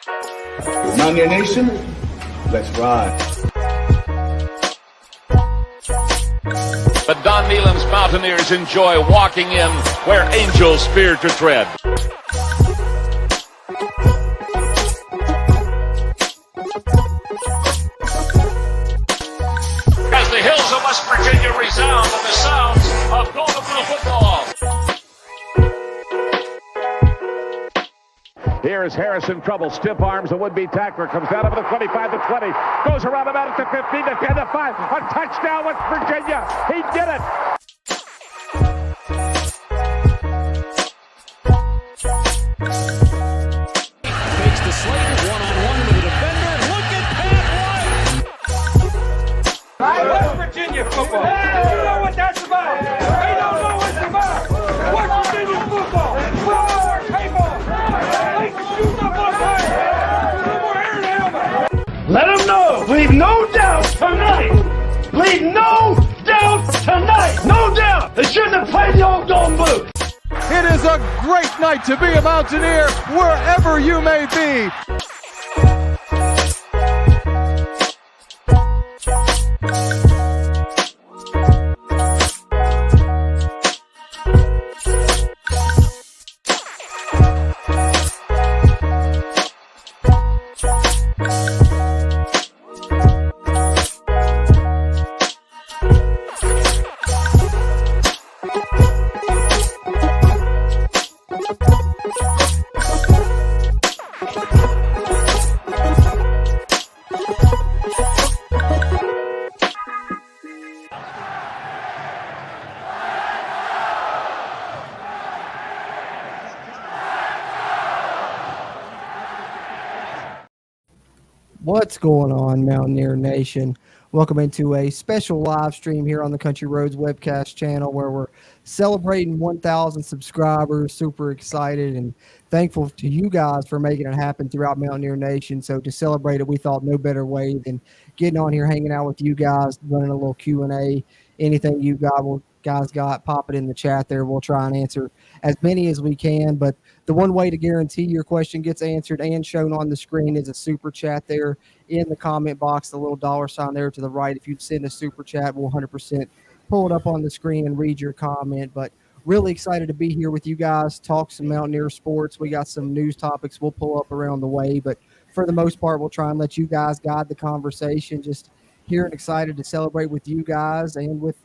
Mountaineer Nation, let's ride. But Don Nealon's Mountaineers enjoy walking in where angels fear to tread. As the hills of West Virginia resound with the sounds of Golden Blue football. Here is Harris in trouble. Stiff arms the would-be tackler. Comes down over the 25 to 20. Goes around about it to 15 to 10 to 5. A touchdown, West Virginia. He did it. Takes the Slater one-on-one with the defender. Look at Pat White. West Virginia football. They know what that's about. They don't know what it's about. West Virginia football. Football our people. Let them know. Leave no doubt tonight. Leave no doubt tonight. No doubt. They shouldn't have played the old Golden Blue. It is a great night to be a Mountaineer wherever you may be. What's going on, Mountaineer Nation? Welcome into a special live stream here on the Country Roads Webcast channel where we're celebrating 1,000 subscribers. Super excited and thankful to you guys for making it happen throughout Mountaineer Nation. So to celebrate it, we thought no better way than getting on here, hanging out with you guys, running a little Q&A. Anything you guys got, pop it in the chat there. We'll try and answer as many as we can, but the one way to guarantee your question gets answered and shown on the screen is a super chat there in the comment box, the little $ there to the right. If you send a super chat, we'll 100% pull it up on the screen and read your comment. But really excited to be here with you guys, talk some Mountaineer sports. We got some news topics we'll pull up around the way, but for the most part, we'll try and let you guys guide the conversation. Just here and excited to celebrate with you guys and with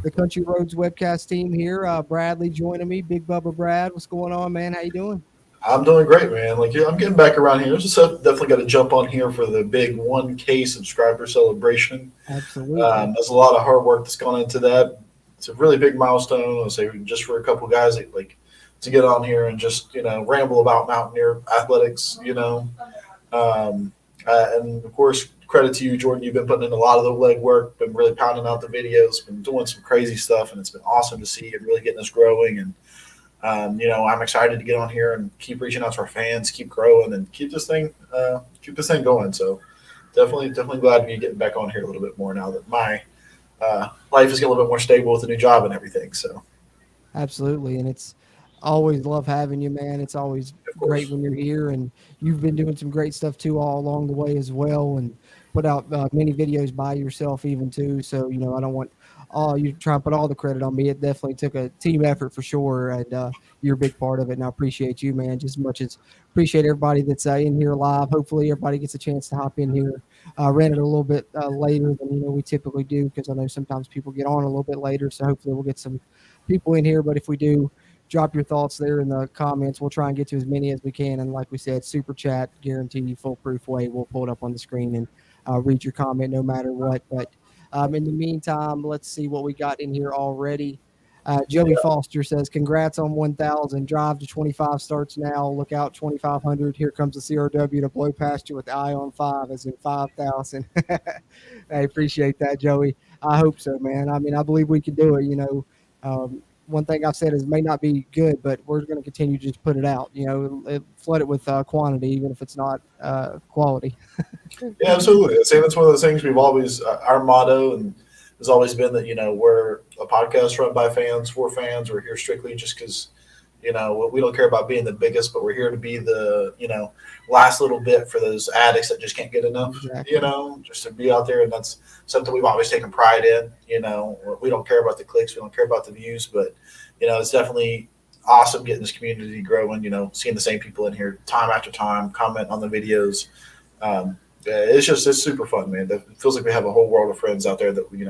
the Country Roads Webcast team here. Bradley joining me, Big Bubba Brad. What's going on, man? How you doing? I'm doing great, man. I'm getting back around here. Just definitely got to jump on here for the big 1K subscriber celebration. Absolutely. There's a lot of hard work that's gone into that. It's a really big milestone. I'll say just for a couple guys that, to get on here and just ramble about Mountaineer athletics. And of course, credit to you, Jordan. You've been putting in a lot of the legwork, been really pounding out the videos, been doing some crazy stuff, and it's been awesome to see it really getting us growing. And I'm excited to get on here and keep reaching out to our fans, keep growing, and keep this thing going. So definitely glad to be getting back on here a little bit more now that my life is getting a little bit more stable with a new job and everything. So absolutely, and it's always love having you, man. It's always great when you're here, and you've been doing some great stuff too all along the way as well, and put out many videos by yourself even too. So I don't want you to try and put all the credit on me. It definitely took a team effort for sure, and you're a big part of it. And I appreciate you, man, just as much as appreciate everybody that's in here live. Hopefully everybody gets a chance to hop in here. Ran it a little bit later than we typically do, because I know sometimes people get on a little bit later. So hopefully we'll get some people in here. But if we do, drop your thoughts there in the comments. We'll try and get to as many as we can. And like we said, super chat, guaranteed foolproof way. We'll pull it up on the screen and read your comment no matter what. But in the meantime, let's see what we got in here already. Joey Foster says, congrats on 1,000. Drive to 25 starts now. Look out, 2,500. Here comes the CRW to blow past you with the eye on 5, as in 5,000. I appreciate that, Joey. I hope so, man. I mean, I believe we can do it. One thing I've said is it may not be good, but we're going to continue to just put it out. Flood it with quantity, even if it's not quality. Yeah, absolutely. That's one of those things we've always our motto and has always been that we're a podcast run by fans for fans. We're here strictly just because You know, we don't care about being the biggest, but we're here to be the, last little bit for those addicts that just can't get enough, Exactly. just to be out there. And that's something we've always taken pride in. We don't care about the clicks. We don't care about the views, but, it's definitely awesome getting this community growing, seeing the same people in here time after time, comment on the videos. It's super fun, man. It feels like we have a whole world of friends out there that we,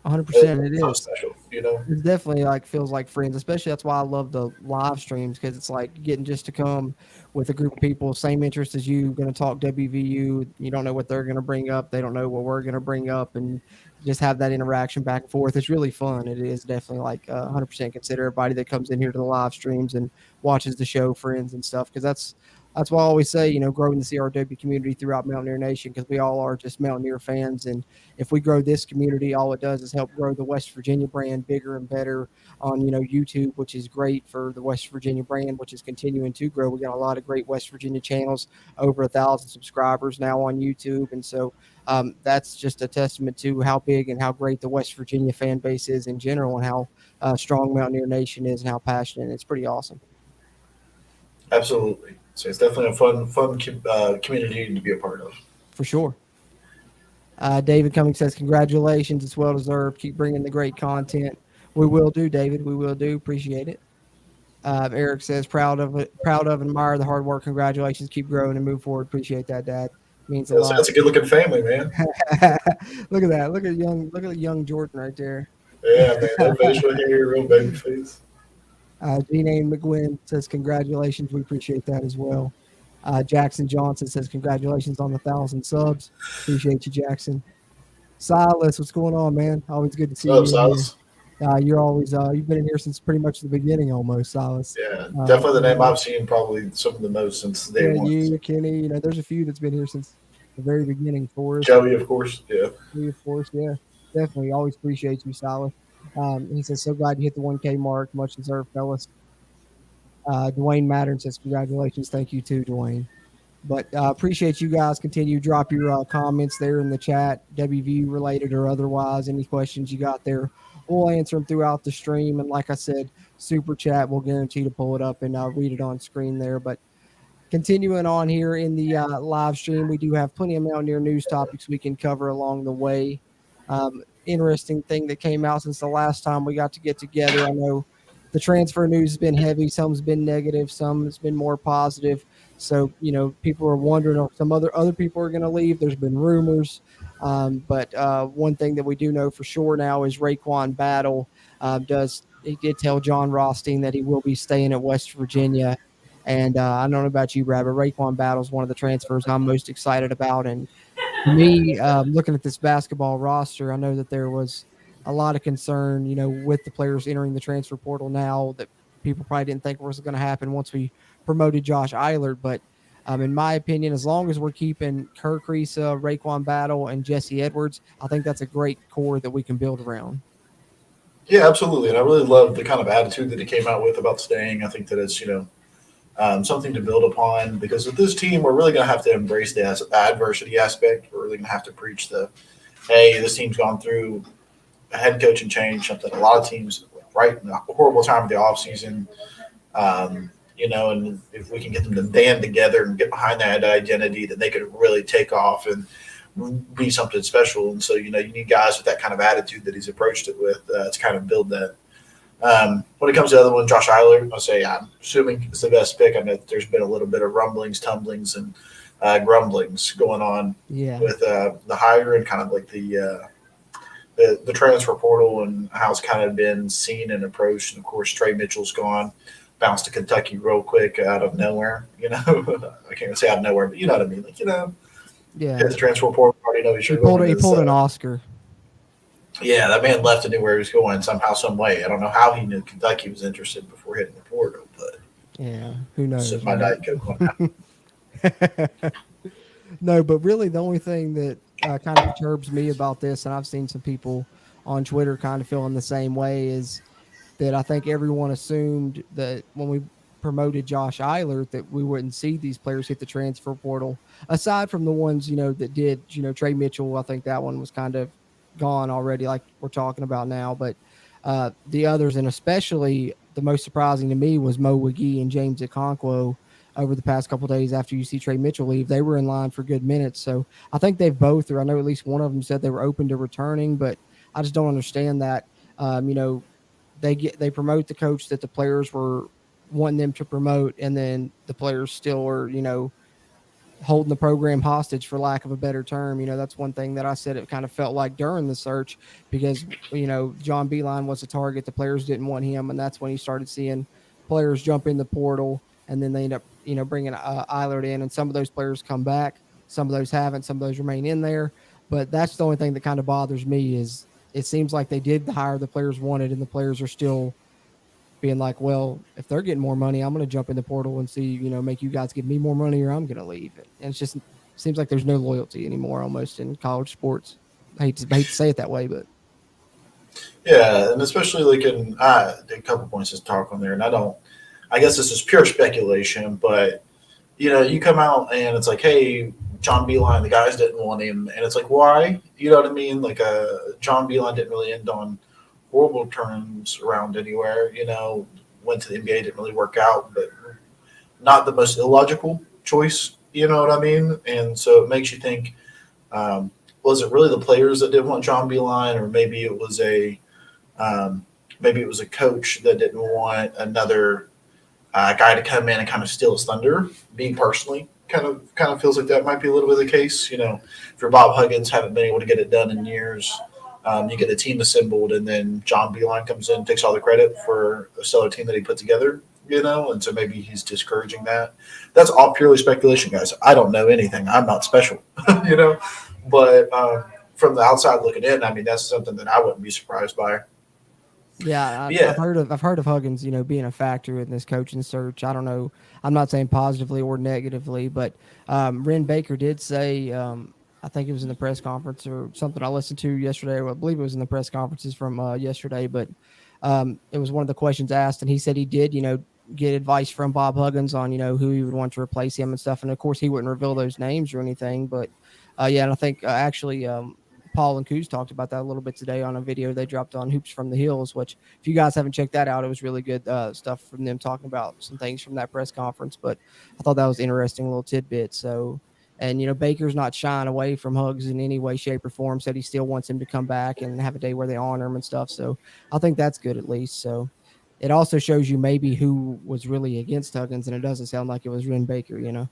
100%. It so is. special, It definitely feels like friends, especially that's why I love the live streams, because it's like getting just to come with a group of people, same interest as you, going to talk WVU. You don't know what they're going to bring up. They don't know what we're going to bring up, and just have that interaction back and forth. It's really fun. It is definitely 100% consider everybody that comes in here to the live streams and watches the show, friends and stuff, because that's why I always say, growing the CRW community throughout Mountaineer Nation, because we all are just Mountaineer fans. And if we grow this community, all it does is help grow the West Virginia brand bigger and better on, YouTube, which is great for the West Virginia brand, which is continuing to grow. We got a lot of great West Virginia channels, over 1,000 subscribers now on YouTube. And so that's just a testament to how big and how great the West Virginia fan base is in general, and how strong Mountaineer Nation is and how passionate. It's pretty awesome. Absolutely. So it's definitely a fun community to be a part of. For sure. David Cummings says, congratulations. It's well deserved. Keep bringing the great content. We will do, David. We will do. Appreciate it. Eric says, proud of and admire the hard work. Congratulations. Keep growing and move forward. Appreciate that, Dad. Means a lot. That's a good looking family, man. Look at that. Look at young Jordan right there. Yeah, man. That facial hair, real baby face. Jean McGuinn says, congratulations. We appreciate that as well. Jackson Johnson says, congratulations on the 1,000 subs. Appreciate you, Jackson. Silas, what's going on, man? Always good to see you. Silas? You're always you've been in here since pretty much the beginning, almost, Silas. Yeah, definitely the name I've seen probably some of the most since day one. You, Kenny, there's a few that's been here since the very beginning for us. Joey, of course, yeah. Joey, of course, yeah. Definitely, always appreciate you, Silas. He says, so glad you hit the 1K mark. Much deserved, fellas. Dwayne Mattern says, congratulations. Thank you too, Dwayne. But appreciate you guys. Continue to drop your comments there in the chat, WVU related or otherwise. Any questions you got there, we'll answer them throughout the stream. And like I said, super chat, we'll guarantee to pull it up and read it on screen there. But continuing on here in the live stream, we do have plenty of Mountaineer news topics we can cover along the way. Interesting thing that came out since the last time we got to get together. I know the transfer news has been heavy. Some's been negative. Some has been more positive. So, people are wondering if some other people are going to leave. There's been rumors. But one thing that we do know for sure now is Raekwon Battle he did tell John Rothstein that he will be staying at West Virginia. And I don't know about you, Brad, but Raekwon Battle is one of the transfers I'm most excited about. And for me, looking at this basketball roster, I know that there was a lot of concern, with the players entering the transfer portal now, that people probably didn't think was going to happen once we promoted Josh Eilert. But in my opinion, as long as we're keeping Kerr Kriisa, Raekwon Battle, and Jesse Edwards, I think that's a great core that we can build around. Yeah, absolutely. And I really love the kind of attitude that he came out with about staying. I think that it's, something to build upon, because with this team, we're really going to have to embrace the adversity aspect. We're really going to have to preach hey, this team's gone through a head coaching change, something a lot of teams right in a horrible time of the offseason. And if we can get them to band together and get behind that identity, then they could really take off and be something special. And so, you need guys with that kind of attitude that he's approached it with to kind of build that. When it comes to the other one, Josh Eilert, I'll say I'm assuming it's the best pick. I know there's been a little bit of rumblings, tumblings, and grumblings going on with the hire and kind of like the transfer portal and how it's kind of been seen and approached. And, of course, Trey Mitchell's gone, bounced to Kentucky real quick out of nowhere. I can't even say out of nowhere, but you know what I mean. Hit the transfer portal, already know he pulled an Oscar. Yeah, that man left and knew where he was going somehow, some way. I don't know how he knew Kentucky was interested before hitting the portal, but yeah, who knows? Sip my Diet Coke on that. No, but really the only thing that kind of perturbs me about this, and I've seen some people on Twitter kind of feeling the same way, is that I think everyone assumed that when we promoted Josh Eilert that we wouldn't see these players hit the transfer portal, aside from the ones, that did, Trey Mitchell. I think that one was kind of gone already, like we're talking about now. But the others, and especially the most surprising to me was Mo Wiggy and James Okonkwo over the past couple of days after you see Trey Mitchell leave. They were in line for good minutes. So I think they've both, or I know at least one of them said they were open to returning, but I just don't understand that. They promote the coach that the players were wanting them to promote, and then the players still are, holding the program hostage, for lack of a better term. That's one thing that I said it kind of felt like during the search, because John Beeline was a target. The players didn't want him, and that's when you started seeing players jump in the portal, and then they end up bringing Eilert in, and some of those players come back, some of those haven't, some of those remain in there. But that's the only thing that kind of bothers me is it seems like they did hire the players wanted, and the players are still being like, well, if they're getting more money, I'm going to jump in the portal and see, make you guys give me more money, or I'm going to leave. And it's just seems like there's no loyalty anymore almost in college sports. I hate to say it that way, but Yeah, and especially like in a couple points to talk on there, and I guess this is pure speculation, but you come out and it's like, hey, John Beeline, the guys didn't want him, and it's like, why? You know what I mean? Like, John Beeline didn't really end on horrible terms around anywhere. Went to the NBA, didn't really work out, but not the most illogical choice. You know what I mean? And so it makes you think, was it really the players that didn't want John Beeline, or maybe it was a coach that didn't want another guy to come in and kind of steal his thunder? Me personally, kind of feels like that might be a little bit of the case. If you're Bob Huggins, haven't been able to get it done in years. You get the team assembled, and then John Beeline comes in and takes all the credit for a stellar team that he put together, and so maybe he's discouraging that. That's all purely speculation, guys. I don't know anything. I'm not special, but from the outside looking in, I mean, that's something that I wouldn't be surprised by. Yeah, I've heard of Huggins, being a factor in this coaching search. I don't know. I'm not saying positively or negatively, but Ren Baker did say, I think it was in the press conference or something I listened to yesterday, or I believe it was in the press conferences from yesterday, but it was one of the questions asked, and he said he did, get advice from Bob Huggins on, who he would want to replace him and stuff. And of course he wouldn't reveal those names or anything, but and I think actually Paul and Coos talked about that a little bit today on a video they dropped on Hoops from the Hills, which if you guys haven't checked that out, it was really good stuff from them talking about some things from that press conference. But I thought that was interesting little tidbit. So, and, Baker's not shying away from Hugs in any way, shape, or form. Said he still wants him to come back and have a day where they honor him and stuff. So I think that's good at least. So it also shows you maybe who was really against Huggins, and it doesn't sound like it was Ren Baker, Yeah,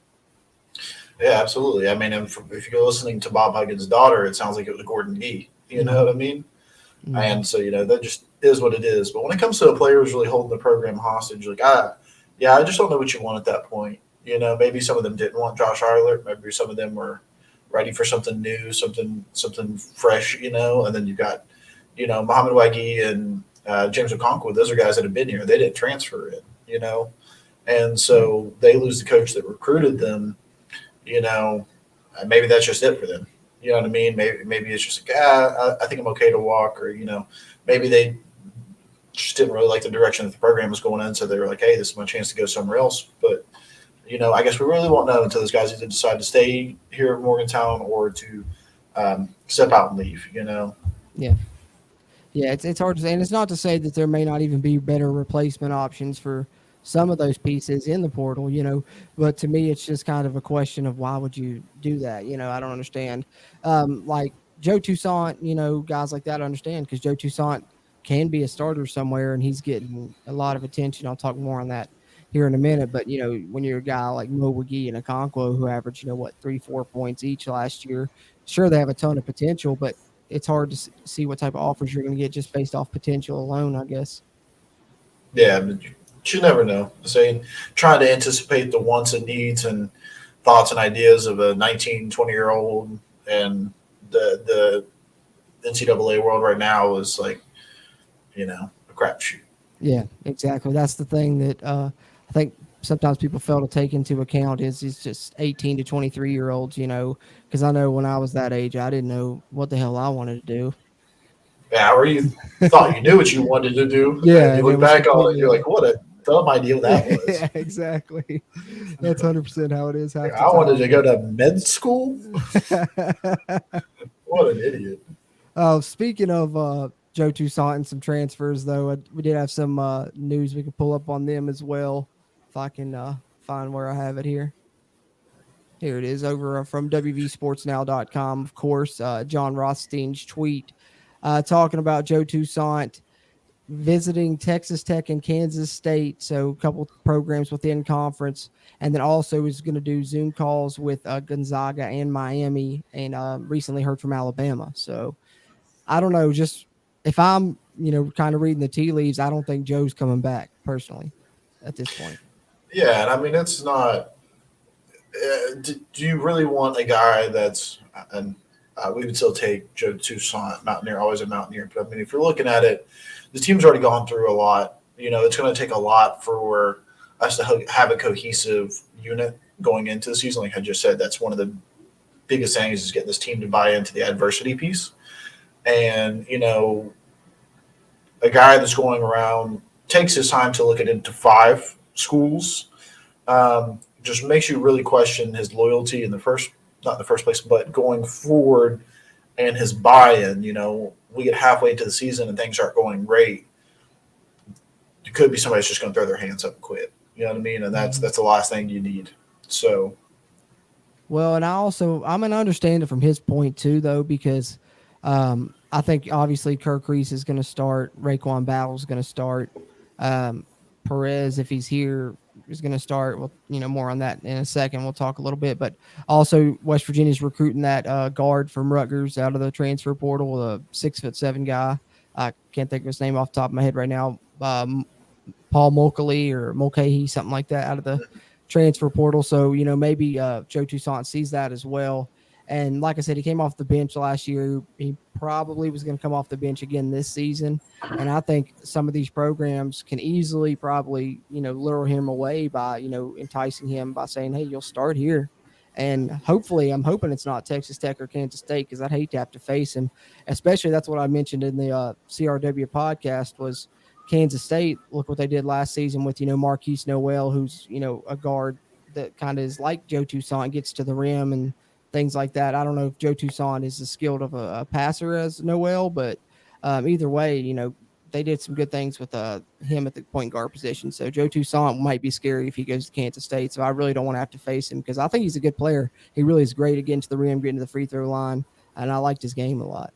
absolutely. I mean, if you're listening to Bob Huggins' daughter, it sounds like it was Gordon Gee. You know what I mean? Mm-hmm. And so, that just is what it is. But when it comes to a player who's really holding the program hostage, like, I just don't know what you want at that point. Maybe some of them didn't want Josh Eilert. Maybe some of them were ready for something new, something fresh, and then you got, Mohamed Waggy and James Okonkwo. Those are guys that have been here. They didn't transfer in, and so they lose the coach that recruited them, maybe that's just it for them. You know what I mean? Maybe it's just like, I think I'm okay to walk, or, maybe they just didn't really like the direction that the program was going in. So they were like, hey, this is my chance to go somewhere else. But, I guess we really won't know until those guys either decide to stay here at Morgantown or to step out and leave, Yeah. Yeah, it's hard to say. And it's not to say that there may not even be better replacement options for some of those pieces in the portal, but to me, it's just kind of a question of why would you do that? I don't understand. Like Joe Toussaint, guys like that I understand, because Joe Toussaint can be a starter somewhere and he's getting a lot of attention. I'll talk more on that here in a minute, but when you're a guy like Mo Wiggy and Okonkwo who averaged 3-4 points each last year, sure they have a ton of potential, but it's hard to see what type of offers you're going to get just based off potential alone, I guess. Yeah, but you never know. Trying to anticipate the wants and needs and thoughts and ideas of a 19, 20-year-old and the NCAA world right now is like, a crapshoot. Yeah, exactly. That's the thing that I think sometimes people fail to take into account is just 18 to 23-year-olds, because I know when I was that age, I didn't know what the hell I wanted to do. Yeah, or you thought you knew what you wanted to do. Yeah. And you look back on it, you're like, what a dumb idea that was. Yeah, exactly. That's 100% how it is. I wanted to go to med school. What an idiot. Speaking of Joe Toussaint and some transfers, though. We did have some news we could pull up on them as well, if I can find where I have it here. Here it is over from WVSportsNow.com, of course. John Rothstein's tweet talking about Joe Toussaint visiting Texas Tech and Kansas State, so a couple programs within conference, and then also is going to do Zoom calls with Gonzaga and Miami, and recently heard from Alabama. So I don't know, just if I'm, kind of reading the tea leaves, I don't think Joe's coming back personally at this point. Yeah, and I mean, it's not do you really want a guy that's and we would still take Joe Toussaint, Mountaineer, always a Mountaineer. But I mean, if you're looking at it, the team's already gone through a lot. It's going to take a lot for us to have a cohesive unit going into the season. Like I just said, that's one of the biggest things is getting this team to buy into the adversity piece. And, a guy that's going around takes his time to look at into 5 schools, just makes you really question his loyalty not in the first place, but going forward and his buy-in. We get halfway into the season and things aren't going great. It could be somebody's just going to throw their hands up and quit. You know what I mean? And that's the last thing you need. So, well, and I'm going to understand it from his point too, though, because I think obviously Kirk Reese is going to start. Raekwon Battle is going to start. Perez, if he's here, is going to start. Well, more on that in a second. We'll talk a little bit, but also West Virginia's recruiting that guard from Rutgers out of the transfer portal, a 6'7" guy. I can't think of his name off the top of my head right now. Paul Mulcahy or Mulcahy, something like that, out of the transfer portal. So, maybe Joe Toussaint sees that as well. And like I said, he came off the bench last year. He probably was going to come off the bench again this season. And I think some of these programs can easily probably, lure him away by, enticing him by saying, hey, you'll start here. And hopefully, I'm hoping it's not Texas Tech or Kansas State, because I'd hate to have to face him. Especially that's what I mentioned in the CRW podcast was Kansas State. Look what they did last season with, Marquise Noel, who's, a guard that kind of is like Joe Toussaint, gets to the rim and things like that. I don't know if Joe Toussaint is as skilled of a passer as Noel, but either way, they did some good things with him at the point guard position. So Joe Toussaint might be scary if he goes to Kansas State. So I really don't want to have to face him, because I think he's a good player. He really is great at getting to the rim, getting to the free throw line, and I liked his game a lot.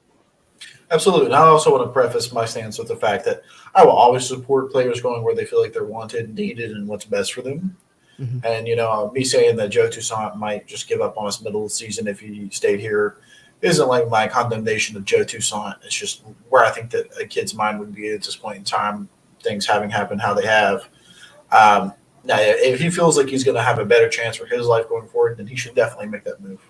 Absolutely. And I also want to preface my stance with the fact that I will always support players going where they feel like they're wanted, needed, and what's best for them. Mm-hmm. And, me saying that Joe Toussaint might just give up on us middle of the season if he stayed here isn't like my condemnation of Joe Toussaint. It's just where I think that a kid's mind would be at this point in time, things having happened how they have. Now, if he feels like he's going to have a better chance for his life going forward, then he should definitely make that move.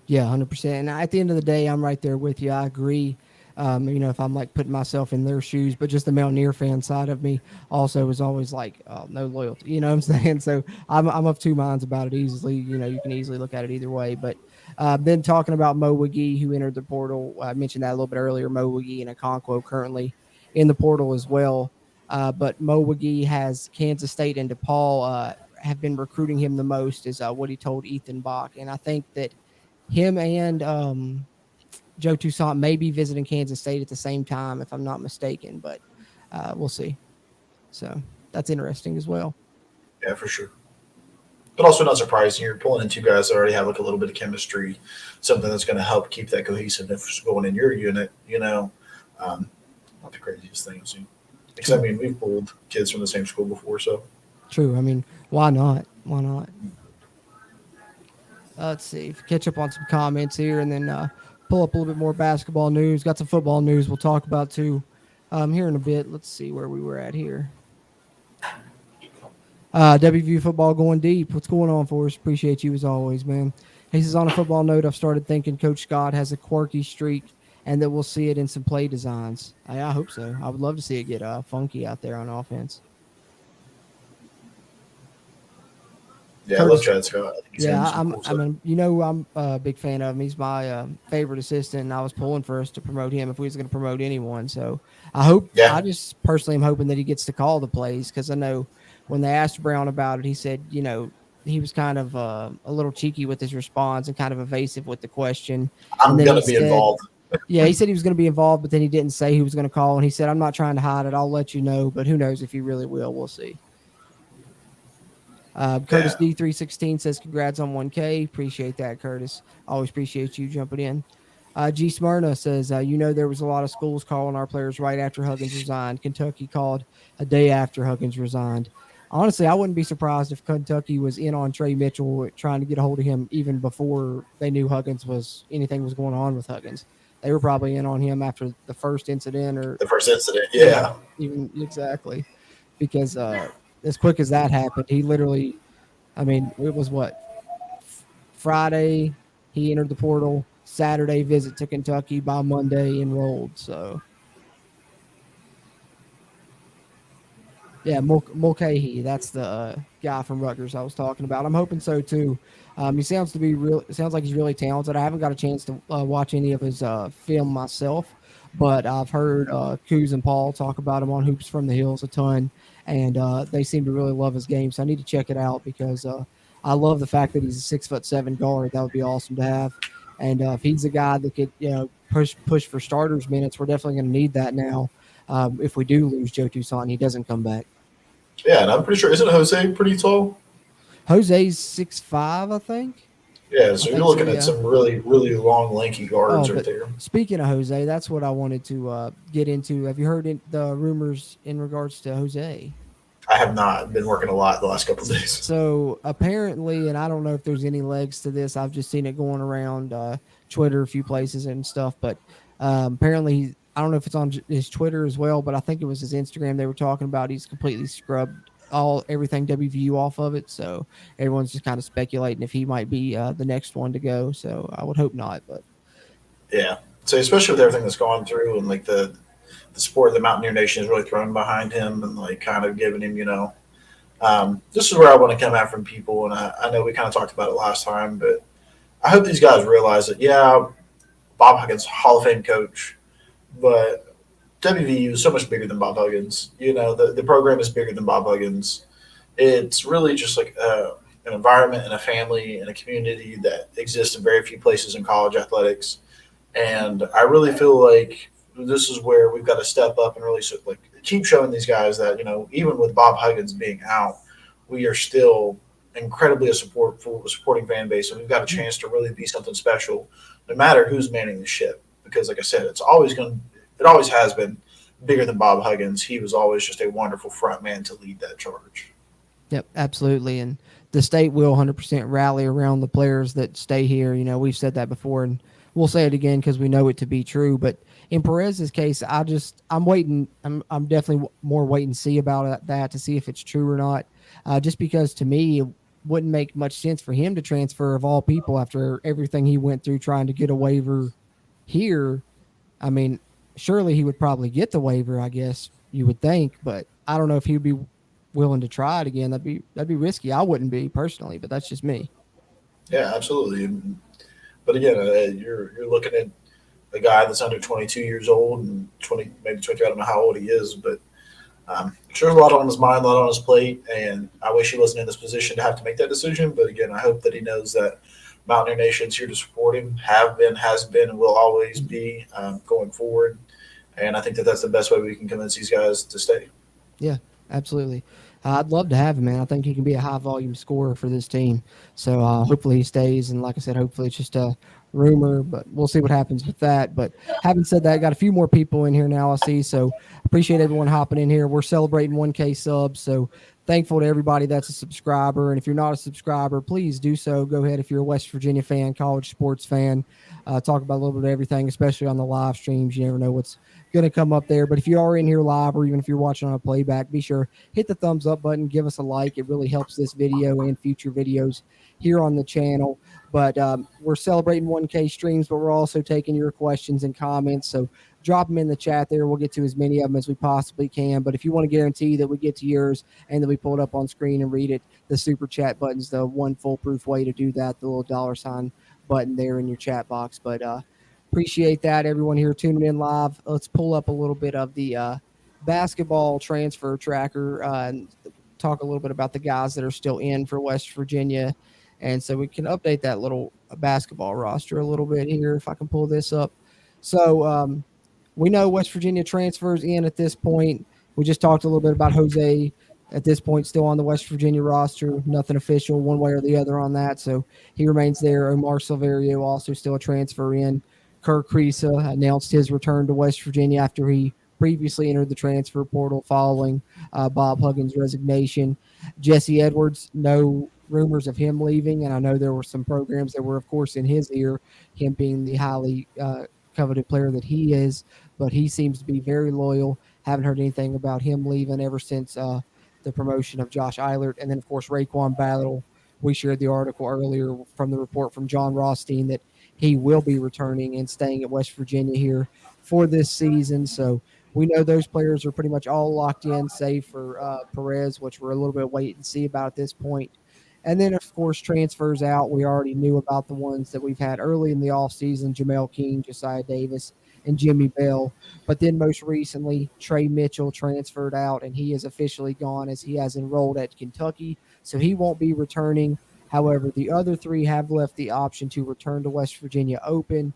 Yeah, 100%. And at the end of the day, I'm right there with you. I agree. If I'm like putting myself in their shoes, but just the Mountaineer fan side of me also is always like, no loyalty, you know what I'm saying? So I'm of 2 minds about it easily. You can easily look at it either way. But then talking about Mo Wiggy, who entered the portal, I mentioned that a little bit earlier. Mo Wiggy and Okonkwo currently in the portal as well. But Mo Wiggy has Kansas State and DePaul have been recruiting him the most, is what he told Ethan Bach. And I think that him and Joe Toussaint may be visiting Kansas State at the same time, if I'm not mistaken, but we'll see. So that's interesting as well. Yeah, for sure. But also not surprising. You're pulling in 2 guys that already have like a little bit of chemistry, something that's going to help keep that cohesiveness going in your unit, not the craziest thing I've seen. Except, we've pulled kids from the same school before, so. True. Why not? Why not? Let's see. Catch up on some comments here, and then pull up a little bit more basketball news. Got some football news we'll talk about too here in a bit. Let's see where we were at here. WVU football going deep. What's going on for us? Appreciate you as always, man. He says, on a football note, I've started thinking Coach Scott has a quirky streak and that we'll see it in some play designs. I hope so. I would love to see it get funky out there on offense. Yeah, I love Chad Scott. I'm a big fan of him. He's my favorite assistant, and I was pulling for us to promote him if we was going to promote anyone. So I just personally am hoping that he gets to call the plays, because I know when they asked Brown about it, he said, he was kind of a little cheeky with his response and kind of evasive with the question. I'm going to be involved. Yeah, he said he was going to be involved, but then he didn't say he was going to call. And he said, I'm not trying to hide it. I'll let you know, but who knows if he really will. We'll see. Curtis D316 says, congrats on 1K. Appreciate that, Curtis. Always appreciate you jumping in. G Smyrna says, there was a lot of schools calling our players right after Huggins resigned. Kentucky called a day after Huggins resigned. Honestly, I wouldn't be surprised if Kentucky was in on Trey Mitchell trying to get a hold of him even before they knew anything was going on with Huggins. They were probably in on him after the first incident Yeah. Even exactly. Because as quick as that happened, he literally, it was Friday, he entered the portal, Saturday visit to Kentucky, by Monday enrolled. So, yeah, Mulcahy, that's the guy from Rutgers I was talking about. I'm hoping so too. He sounds like he's really talented. I haven't got a chance to watch any of his film myself, but I've heard Coos and Paul talk about him on Hoops from the Hills a ton, and they seem to really love his game. So I need to check it out because I love the fact that he's a 6'7" guard. That would be awesome to have. And if he's a guy that could, push for starters minutes, we're definitely going to need that now. If we do lose Joe Toussaint, he doesn't come back. Yeah, and I'm pretty sure, isn't Jose pretty tall? Jose's 6'5", I think. Yeah, so you're looking at some really, really long, lanky guards right there. Speaking of Jose, that's what I wanted to get into. Have you heard the rumors in regards to Jose? I have not. Been working a lot the last couple of days. So apparently, and I don't know if there's any legs to this, I've just seen it going around Twitter, a few places and stuff, but apparently I don't know if it's on his Twitter as well, but I think it was his Instagram they were talking about. He's completely scrubbed everything WVU off of it, so everyone's just kind of speculating if he might be the next one to go. So I would hope not, but yeah. So especially with everything that's gone through and like the support of the Mountaineer Nation is really thrown behind him and like kind of giving him, this is where I want to come at from people. And I know we kind of talked about it last time, but I hope these guys realize that, yeah, Bob Huggins, Hall of Fame coach, but WVU is so much bigger than Bob Huggins. The program is bigger than Bob Huggins. It's really just like an environment and a family and a community that exists in very few places in college athletics. And I really feel like this is where we've got to step up and really keep showing these guys that, even with Bob Huggins being out, we are still incredibly a supporting fan base, and we've got a chance to really be something special, no matter who's manning the ship. Because, like I said, it always has been bigger than Bob Huggins. He was always just a wonderful front man to lead that charge. Yep, absolutely. And the state will 100% rally around the players that stay here. We've said that before, and we'll say it again because we know it to be true. But in Perez's case, I'm waiting. I'm definitely more wait and see about that to see if it's true or not. Just because to me, it wouldn't make much sense for him to transfer of all people after everything he went through trying to get a waiver here. I mean, surely he would probably get the waiver, I guess you would think, but I don't know if he'd be willing to try it again. That'd be risky. I wouldn't be personally, but that's just me. Yeah, absolutely. But again, you're looking at a guy that's under 22 years old and 20, maybe 23. I don't know how old he is, but I'm sure there's a lot on his mind, a lot on his plate, and I wish he wasn't in this position to have to make that decision. But again, I hope that he knows that Mountaineer Nation's here to support him, have been, has been, and will always be going forward. And I think that that's the best way we can convince these guys to stay. Yeah, absolutely. I'd love to have him, man. I think he can be a high-volume scorer for this team. So hopefully he stays. And like I said, hopefully it's just a rumor, but we'll see what happens with that. But having said that, got a few more people in here now, I see. So appreciate everyone hopping in here. We're celebrating 1K subs. So thankful to everybody that's a subscriber. And if you're not a subscriber, please do so. Go ahead if you're a West Virginia fan, college sports fan. Talk about a little bit of everything, especially on the live streams. You never know what's going to come up there. But if you are in here live, or even if you're watching on a playback, be sure hit the thumbs up button, give us a like. It really helps this video and future videos here on the channel. But we're celebrating 1K streams, but we're also taking your questions and comments. So drop them in the chat there. We'll get to as many of them as we possibly can. But if you want to guarantee that we get to yours and that we pull it up on screen and read it, the super chat button's the one foolproof way to do that, the little $sign button there in your chat box. But appreciate that, everyone here tuning in live. Let's pull up a little bit of the basketball transfer tracker and talk a little bit about the guys that are still in for West Virginia. And so we can update that little basketball roster a little bit here if I can pull this up. So we know West Virginia transfers in at this point. We just talked a little bit about Jose at this point, still on the West Virginia roster. Nothing official one way or the other on that. So he remains there. Omar Silverio also still a transfer in. Kirk Risa announced his return to West Virginia after he previously entered the transfer portal following Bob Huggins' resignation. Jesse Edwards, no rumors of him leaving. And I know there were some programs that were, of course, in his ear, him being the highly coveted player that he is, but he seems to be very loyal. Haven't heard anything about him leaving ever since the promotion of Josh Eilert. And then, of course, Raekwon Battle. We shared the article earlier from the report from John Rothstein that he will be returning and staying at West Virginia here for this season. So we know those players are pretty much all locked in, save for Perez, which we're a little bit wait and see about at this point. And then, of course, transfers out. We already knew about the ones that we've had early in the offseason, Jamel King, Josiah Davis, and Jimmy Bell. But then most recently, Trey Mitchell transferred out, and he is officially gone as he has enrolled at Kentucky. So he won't be returning. However, the other three have left the option to return to West Virginia open,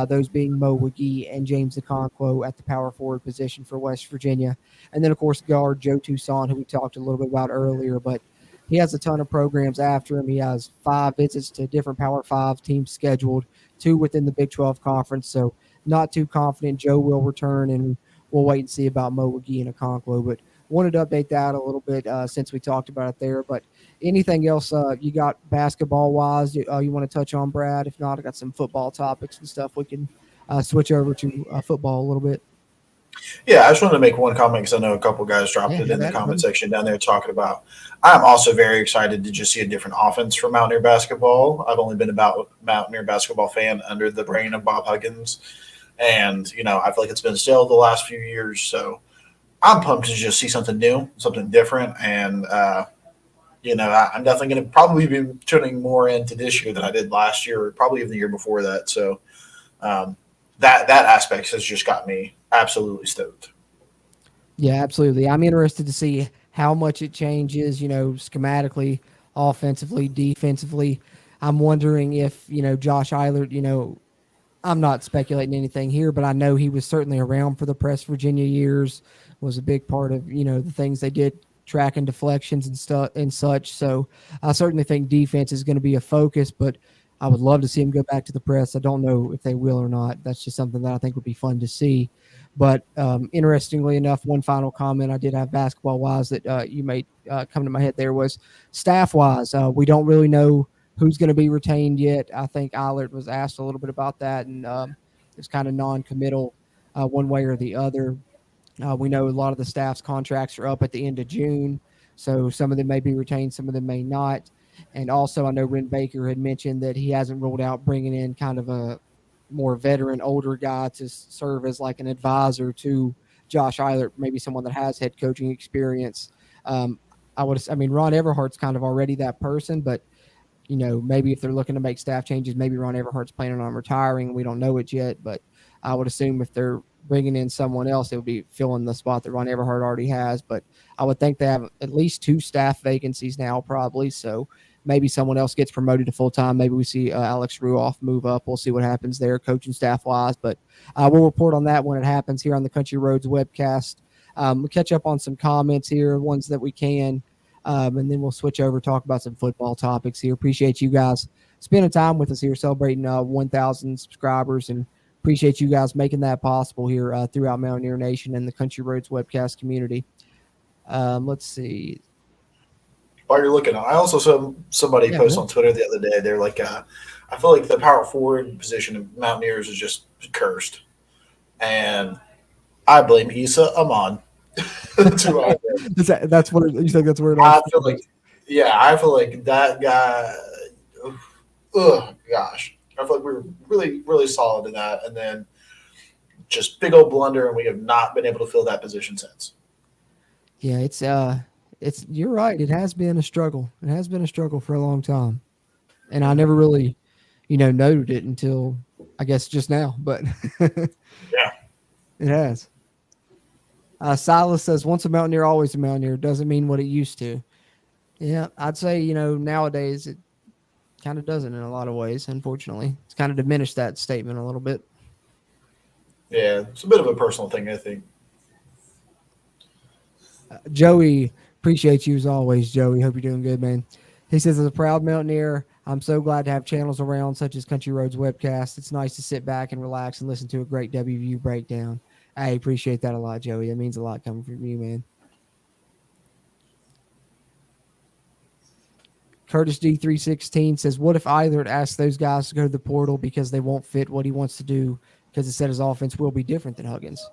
those being Mo Wiggy and James Okonkwo at the power forward position for West Virginia. And then, of course, guard Joe Toussaint, who we talked a little bit about earlier, but he has a ton of programs after him. He has 5 visits to different Power 5 teams scheduled, 2 within the Big 12 conference. So not too confident Joe will return, and we'll wait and see about Mo Wiggy and Okonkwo. But wanted to update that a little bit since we talked about it there. But anything else you got basketball-wise you want to touch on, Brad? If not, I got some football topics and stuff. We can switch over to football a little bit. Yeah, I just wanted to make one comment because I know a couple guys dropped it in the comment section down there talking about. I'm also very excited to just see a different offense for Mountaineer basketball. I've only been about Mountaineer basketball fan under the reign of Bob Huggins, and I feel like it's been stale the last few years. So I'm pumped to just see something new, something different, and I'm definitely going to probably be tuning more into this year than I did last year, or probably even the year before that. So that aspect has just got me absolutely stoked. Yeah, absolutely. I'm interested to see how much it changes, schematically, offensively, defensively. I'm wondering if, Josh Eilert, I'm not speculating anything here, but I know he was certainly around for the Press Virginia years, was a big part of, the things they did, tracking deflections and stuff and such. So I certainly think defense is going to be a focus, but I would love to see him go back to the press. I don't know if they will or not. That's just something that I think would be fun to see. But interestingly enough, one final comment I did have basketball-wise that you made come to my head there was staff-wise. We don't really know who's going to be retained yet. I think Eilert was asked a little bit about that, and it's kind of non-committal one way or the other. We know a lot of the staff's contracts are up at the end of June, so some of them may be retained, some of them may not. And also, I know Ren Baker had mentioned that he hasn't ruled out bringing in kind of a more veteran, older guy to serve as like an advisor to Josh Eilert, maybe someone that has head coaching experience. Ron Everhart's kind of already that person, but maybe if they're looking to make staff changes, maybe Ron Everhart's planning on retiring. We don't know it yet, but I would assume if they're bringing in someone else, it would be filling the spot that Ron Everhart already has. But I would think they have at least 2 staff vacancies now, probably. So maybe someone else gets promoted to full-time. Maybe we see Alex Ruoff move up. We'll see what happens there, coaching staff-wise. But we'll report on that when it happens here on the Country Roads webcast. We'll catch up on some comments here, ones that we can, and then we'll switch over, talk about some football topics here. Appreciate you guys spending time with us here, celebrating 1,000 subscribers, and appreciate you guys making that possible here throughout Mountaineer Nation and the Country Roads webcast community. Let's see. While you're looking, I also saw somebody post on Twitter the other day. They're like, I feel like the power forward position of Mountaineers is just cursed. And I blame Issa Ahmad. That's what you think that's where it all I feel like, I feel like that guy, gosh. I feel like we were really, really solid in that. And then just big old blunder, and we have not been able to fill that position since. Yeah, it's you're right. It has been a struggle. It has been a struggle for a long time. And I never really, noted it until I guess just now. But yeah, it has. Silas says, once a Mountaineer, always a Mountaineer. Doesn't mean what it used to. Yeah, I'd say, nowadays it kind of doesn't in a lot of ways, unfortunately. It's kind of diminished that statement a little bit. Yeah, it's a bit of a personal thing, I think. Joey, appreciate you as always, Joey. Hope you're doing good, man. He says, as a proud Mountaineer, I'm so glad to have channels around such as Country Roads Webcast. It's nice to sit back and relax and listen to a great WVU breakdown. I appreciate that a lot, Joey. That means a lot coming from you, man. Curtis D316 says, what if Eilert asks those guys to go to the portal because they won't fit what he wants to do because it said his offense will be different than Huggins?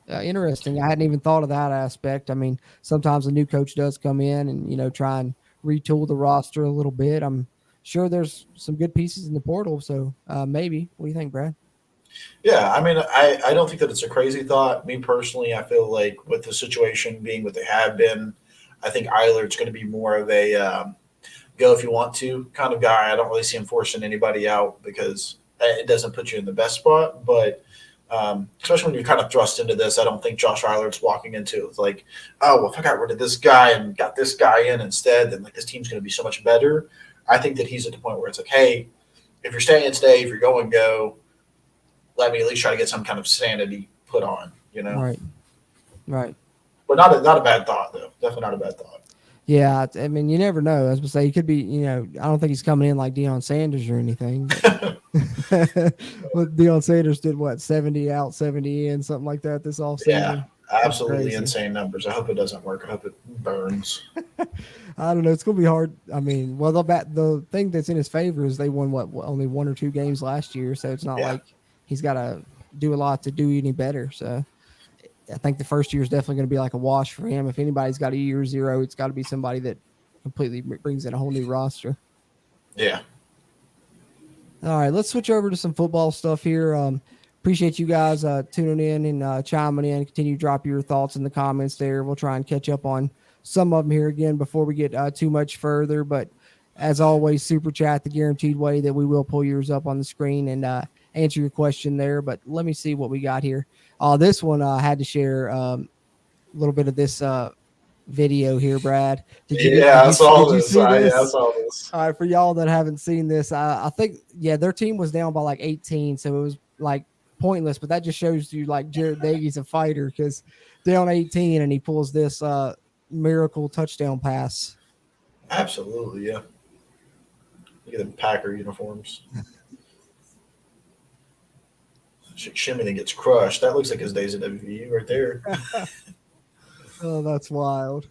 Interesting. I hadn't even thought of that aspect. I mean, sometimes a new coach does come in and, try and retool the roster a little bit. I'm sure there's some good pieces in the portal. So maybe. What do you think, Brad? Yeah, I mean, I don't think that it's a crazy thought. Me personally, I feel like with the situation being what they have been, I think Eilert's going to be more of a go if you want to kind of guy. I don't really see him forcing anybody out because it doesn't put you in the best spot. But especially when you're kind of thrust into this, I don't think Josh Eilert's walking into it with like, oh, well, if I got rid of this guy and got this guy in instead, then like this team's going to be so much better. I think that he's at the point where it's like, hey, if you're staying, stay. If you're going, go. Let me at least try to get some kind of sanity put on, Right. But not a bad thought, though. Definitely not a bad thought. Yeah, I mean, you never know. I was going to say, he could be, I don't think he's coming in like Deion Sanders or anything. But Deion Sanders did, 70 out, 70 in, something like that this offseason? Yeah, absolutely insane numbers. I hope it doesn't work. I hope it burns. I don't know. It's going to be hard. I mean, well, the thing that's in his favor is they won, only 1 or 2 games last year, so it's not like he's got to do a lot to do any better. So I think the first year is definitely going to be like a wash for him. If anybody's got a year 0, it's got to be somebody that completely brings in a whole new roster. Yeah. All right, let's switch over to some football stuff here. Appreciate you guys tuning in and chiming in. Continue to drop your thoughts in the comments there. We'll try and catch up on some of them here again before we get too much further. But as always, Super Chat, the guaranteed way that we will pull yours up on the screen and answer your question there. But let me see what we got here. This one I had to share a little bit of this video here, Brad. I saw this. I saw this. All right, for y'all that haven't seen this, I think, their team was down by like 18, so it was like pointless, but that just shows you like Jared Daigie's a fighter because down 18 and he pulls this miracle touchdown pass. Absolutely, yeah. Look at the Packer uniforms. Shimmy that gets crushed. That looks like his days at WVU right there. Oh, that's wild.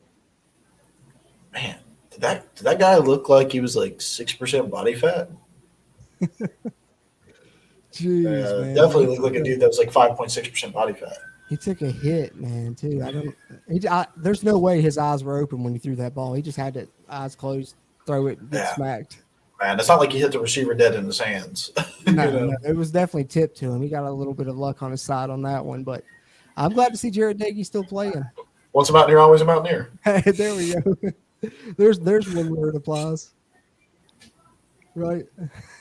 Man, did that guy look like he was like 6% body fat? Jeez, man. Definitely looked like a dude that was like 5.6% body fat. He took a hit, man, too. There's no way his eyes were open when he threw that ball. He just had to eyes closed, throw it, and get smacked. Man, it's not like he hit the receiver dead in his hands. No, it was definitely tipped to him. He got a little bit of luck on his side on that one, but I'm glad to see Jared Daigie still playing. Once a Mountaineer, always a Mountaineer. There we go. There's one word applause. Right?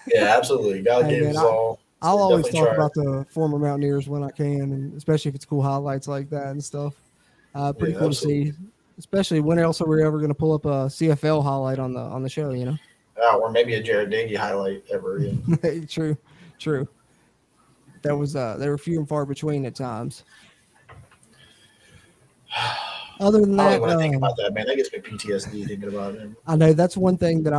Yeah, absolutely. Gotta give us all. I'll always talk about the former Mountaineers when I can, and especially if it's cool highlights like that and stuff. Pretty cool to see. Especially when else are we ever going to pull up a CFL highlight on the show, Or maybe a Jared Daigie highlight ever again. True. That was they were few and far between at times. Other than that, when I think about that, man, that gets me PTSD thinking about him. I know that's one thing that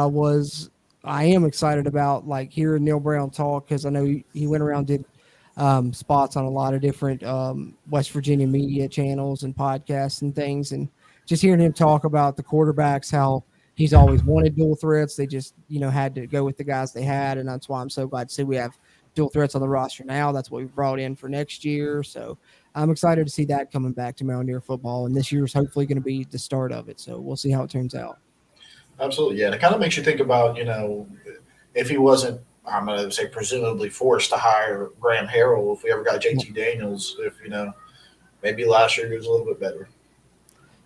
I am excited about, like hearing Neil Brown talk, because I know he went around, did spots on a lot of different West Virginia media channels and podcasts and things, and just hearing him talk about the quarterbacks, how he's always wanted dual threats. They just, had to go with the guys they had, and that's why I'm so glad to see we have dual threats on the roster now. That's what we've brought in for next year. So I'm excited to see that coming back to Mountaineer football, and this year is hopefully going to be the start of it. So we'll see how it turns out. Absolutely, yeah. And it kind of makes you think about, if he wasn't, I'm going to say presumably forced to hire Graham Harrell, if we ever got JT Daniels, if, maybe last year he was a little bit better.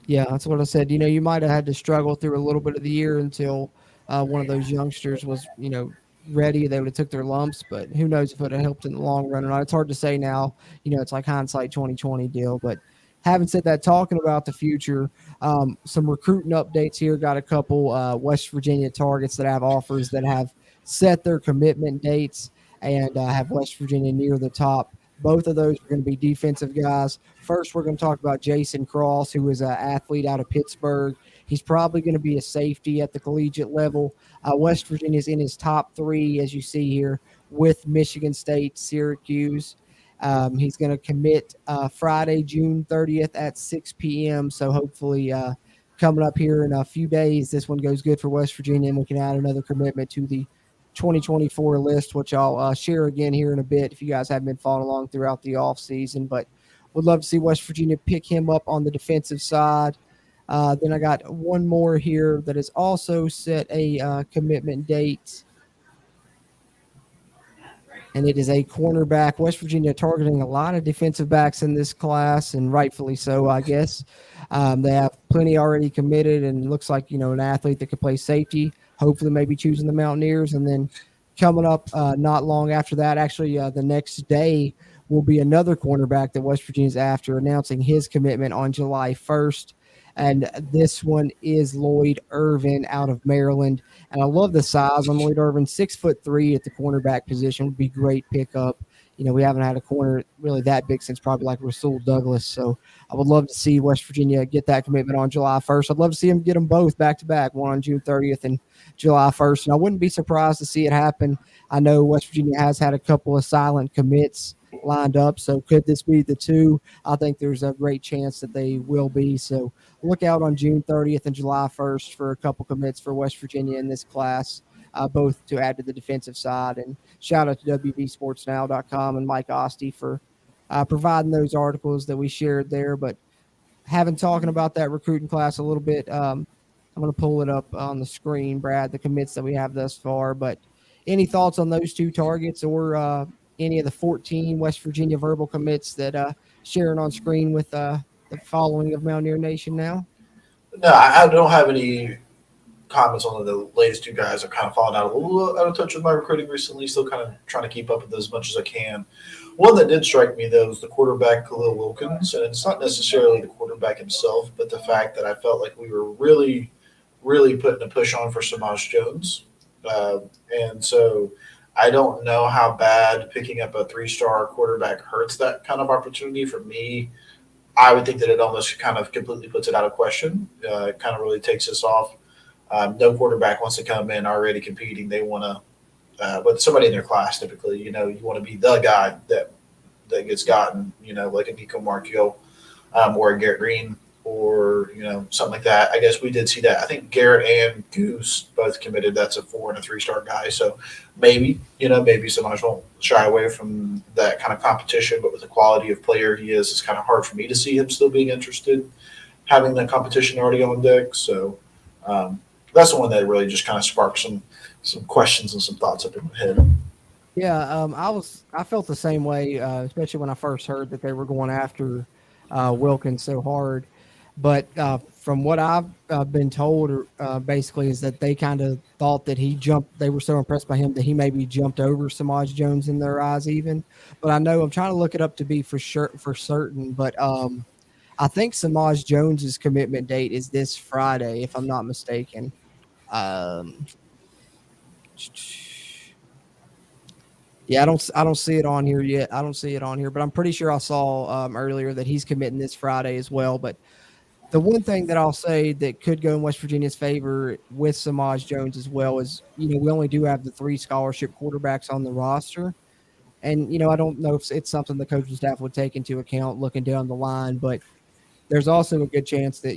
Yeah, that's what I said. You might have had to struggle through a little bit of the year until one of those youngsters was, ready. They would have took their lumps, but who knows if it would have helped in the long run or not. It's hard to say now. It's like hindsight 2020 deal. But having said that, talking about the future, some recruiting updates here. Got a couple West Virginia targets that have offers that have set their commitment dates and have West Virginia near the top. Both of those are going to be defensive guys. First, we're going to talk about Jason Cross, who is an athlete out of Pittsburgh. He's probably going to be a safety at the collegiate level. West Virginia is in his top 3, as you see here, with Michigan State, Syracuse. He's going to commit Friday, June 30th at 6 p.m. So hopefully coming up here in a few days, this one goes good for West Virginia, and we can add another commitment to the 2024 list, which I'll share again here in a bit if you guys haven't been following along throughout the offseason. But would love to see West Virginia pick him up on the defensive side. Then I got one more here that has also set a commitment date, and it is a cornerback. West Virginia targeting a lot of defensive backs in this class, and rightfully so, I guess. They have plenty already committed, and it looks like, an athlete that could play safety, hopefully maybe choosing the Mountaineers. And then coming up not long after that, actually the next day, will be another cornerback that West Virginia's after, announcing his commitment on July 1st. And this one is Lloyd Irvin out of Maryland. And I love the size on Lloyd Irvin. 6'3" at the cornerback position would be great pickup. We haven't had a corner really that big since probably like Rasul Douglas. So I would love to see West Virginia get that commitment on July 1st. I'd love to see them get them both back to back, one on June 30th and July 1st. And I wouldn't be surprised to see it happen. I know West Virginia has had a couple of silent commits lined up. So could this be the two? I think there's a great chance that they will be. So look out on June 30th and July 1st for a couple commits for West Virginia in this class, both to add to the defensive side. And shout out to WVSportsNow.com and Mike Oste for providing those articles that we shared there. But talking about that recruiting class a little bit, I'm going to pull it up on the screen, Brad, the commits that we have thus far. But any thoughts on those two targets or any of the 14 West Virginia verbal commits that sharing on screen with the following of Mountaineer Nation now? No, I don't have any comments on the latest two guys. I've kind of fallen out a little out of touch with my recruiting recently, still kind of trying to keep up with it as much as I can. One that did strike me, though, was the quarterback Khalil Wilkins, and it's not necessarily the quarterback himself, but the fact that I felt like we were really, really putting a push on for Samaj Jones. And so I don't know how bad picking up a 3-star quarterback hurts that kind of opportunity. For me, I would think that it almost kind of completely puts it out of question. It kind of really takes us off. No quarterback wants to come in already competing. They want to, but somebody in their class typically, you want to be the guy that gets gotten, like a Nico Marchiol or a Garrett Green or, something like that. I guess we did see that. I think Garrett and Goose both committed. That's a 4 and a 3-star guy. So maybe Samaj won't shy away from that kind of competition, but with the quality of player he is, it's kind of hard for me to see him still being interested, having the competition already on deck. So that's the one that really just kind of sparked some questions and some thoughts up in my head. Yeah, I felt the same way, especially when I first heard that they were going after Wilkins so hard. But from what I've been told, basically, is that they kind of thought that he jumped. They were so impressed by him that he maybe jumped over Samaj Jones in their eyes, even. But I know I'm trying to look it up to be for certain. But I think Samaj Jones's commitment date is this Friday, if I'm not mistaken. Yeah, I don't see it on here yet. I don't see it on here, but I'm pretty sure I saw earlier that he's committing this Friday as well. But the one thing that I'll say that could go in West Virginia's favor with Samaj Jones as well is, we only do have the 3 scholarship quarterbacks on the roster. And, I don't know if it's something the coaching staff would take into account looking down the line, but there's also a good chance that,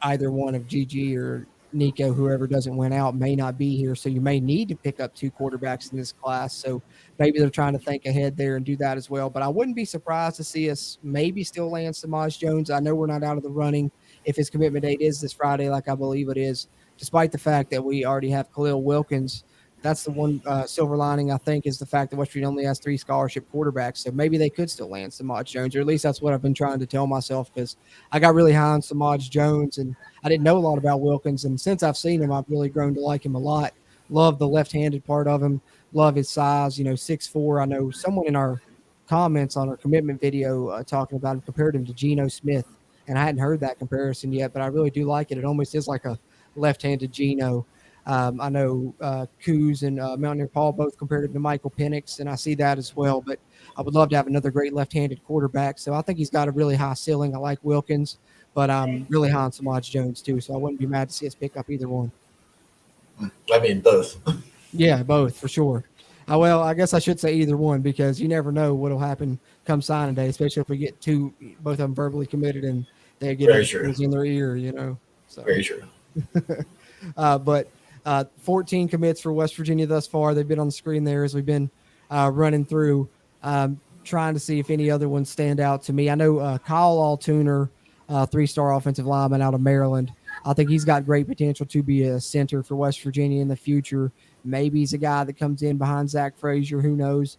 either one of Gigi or Nico, whoever doesn't win out, may not be here. So you may need to pick up 2 quarterbacks in this class. So maybe they're trying to think ahead there and do that as well. But I wouldn't be surprised to see us maybe still land Samaj Jones. I know we're not out of the running if his commitment date is this Friday, like I believe it is, despite the fact that we already have Khalil Wilkins. That's the one silver lining, I think, is the fact that West Virginia only has 3 scholarship quarterbacks. So maybe they could still land Samaj Jones, or at least that's what I've been trying to tell myself, because I got really high on Samaj Jones, and I didn't know a lot about Wilkins. And since I've seen him, I've really grown to like him a lot. Love the left-handed part of him. Love his size, 6'4". I know someone in our comments on our commitment video talking about him, compared him to Geno Smith. And I hadn't heard that comparison yet, but I really do like it. It almost is like a left-handed Geno. I know Coos and Mountaineer Paul both compared him to Michael Penix, and I see that as well. But I would love to have another great left-handed quarterback. So I think he's got a really high ceiling. I like Wilkins, but I'm really high on Samaj Jones too. So I wouldn't be mad to see us pick up either one. I mean, both. Yeah, both for sure. Well, I guess I should say either one because you never know what will happen come signing day, especially if we get both of them verbally committed and they get things in their ear, you know. So. Very true. But 14 commits for West Virginia thus far. They've been on the screen there as we've been running through, trying to see if any other ones stand out to me. I know Kyle Altuner, 3-star offensive lineman out of Maryland. I think he's got great potential to be a center for West Virginia in the future. Maybe he's a guy that comes in behind Zach Frazier. Who knows?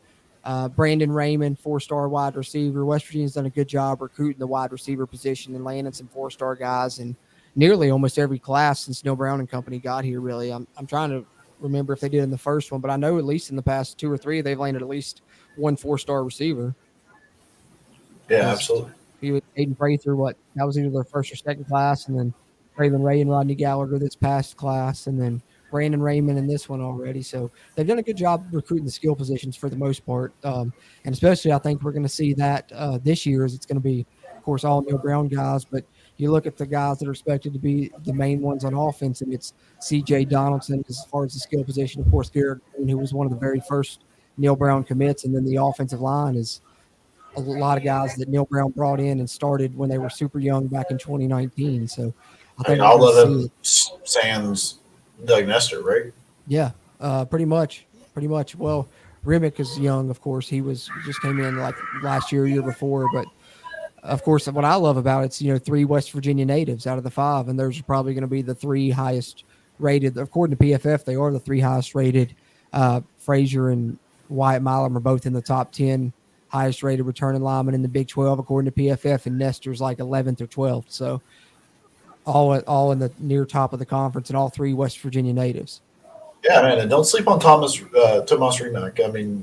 Brandon Raymond, 4-star wide receiver. West Virginia's done a good job recruiting the wide receiver position and landing some 4-star guys in nearly almost every class since Neil Brown and company got here, really. I'm trying to remember if they did in the first one, but I know at least in the past 2 or 3, they've landed at least one 4-star receiver. Yeah, absolutely. He was Aiden Prather, that was either their first or second class, and then Traylon Ray and Rodney Gallagher this past class, and then Brandon Raymond in this one already. So they've done a good job recruiting the skill positions for the most part. And especially I think we're going to see that this year as it's going to be, of course, all Neil Brown guys. But you look at the guys that are expected to be the main ones on offense, and it's C.J. Donaldson as far as the skill position. Of course, Garrett Green, who was one of the very first Neil Brown commits. And then the offensive line is a lot of guys that Neil Brown brought in and started when they were super young back in 2019. So I think all of them sans Doug Nestor, right? Yeah, pretty much. Well, Remick is young, of course. He just came in like last year before. But of course, what I love about it's 3 West Virginia natives out of the 5, and those are probably going to be the 3 highest rated. According to PFF, they are the 3 highest rated. Frazier and Wyatt Milam are both in the top 10 highest rated returning linemen in the Big 12, according to PFF, and Nestor's like 11th or 12th. So all in the near top of the conference, and all 3 West Virginia natives. Yeah, man, and don't sleep on Tomas Remick. I mean,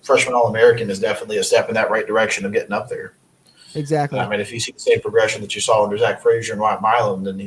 freshman All-American is definitely a step in that right direction of getting up there. Exactly. I mean, if you see the same progression that you saw under Zach Frazier and Wyatt Milam, then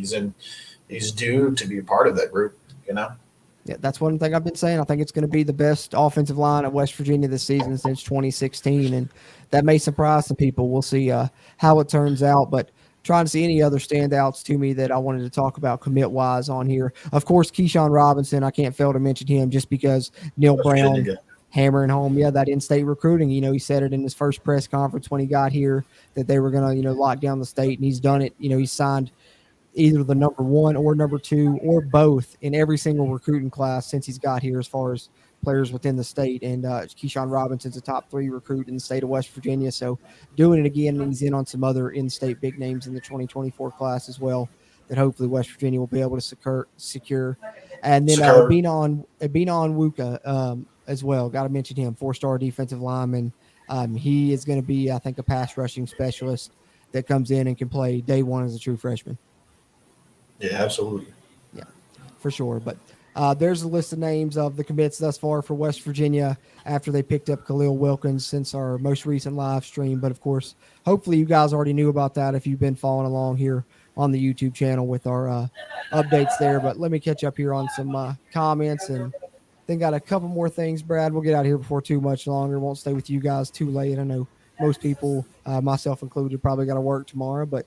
he's due to be a part of that group, Yeah, that's one thing I've been saying. I think it's going to be the best offensive line at West Virginia this season since 2016, and that may surprise some people. We'll see how it turns out, but trying to see any other standouts to me that I wanted to talk about commit-wise on here. Of course, Keyshawn Robinson, I can't fail to mention him just because Neil Brown hammering home, that in-state recruiting. He said it in his first press conference when he got here that they were going to, lock down the state, and he's done it. He's signed either the number 1 or number 2 or both in every single recruiting class since he's got here as far as players within the state. And Keyshawn Robinson's a top 3 recruit in the state of West Virginia. So doing it again, and he's in on some other in-state big names in the 2024 class as well that hopefully West Virginia will be able to secure. And then Abinon Wuka as well. Got to mention him, 4-star defensive lineman. He is going to be, I think, a pass rushing specialist that comes in and can play day 1 as a true freshman. Yeah, absolutely. Yeah, for sure. But there's a list of names of the commits thus far for West Virginia after they picked up Khalil Wilkins since our most recent live stream. But, of course, hopefully you guys already knew about that if you've been following along here on the YouTube channel with our updates there. But let me catch up here on some comments, and then got a couple more things, Brad. We'll get out of here before too much longer. Won't stay with you guys too late. I know most people, myself included, probably got to work tomorrow, but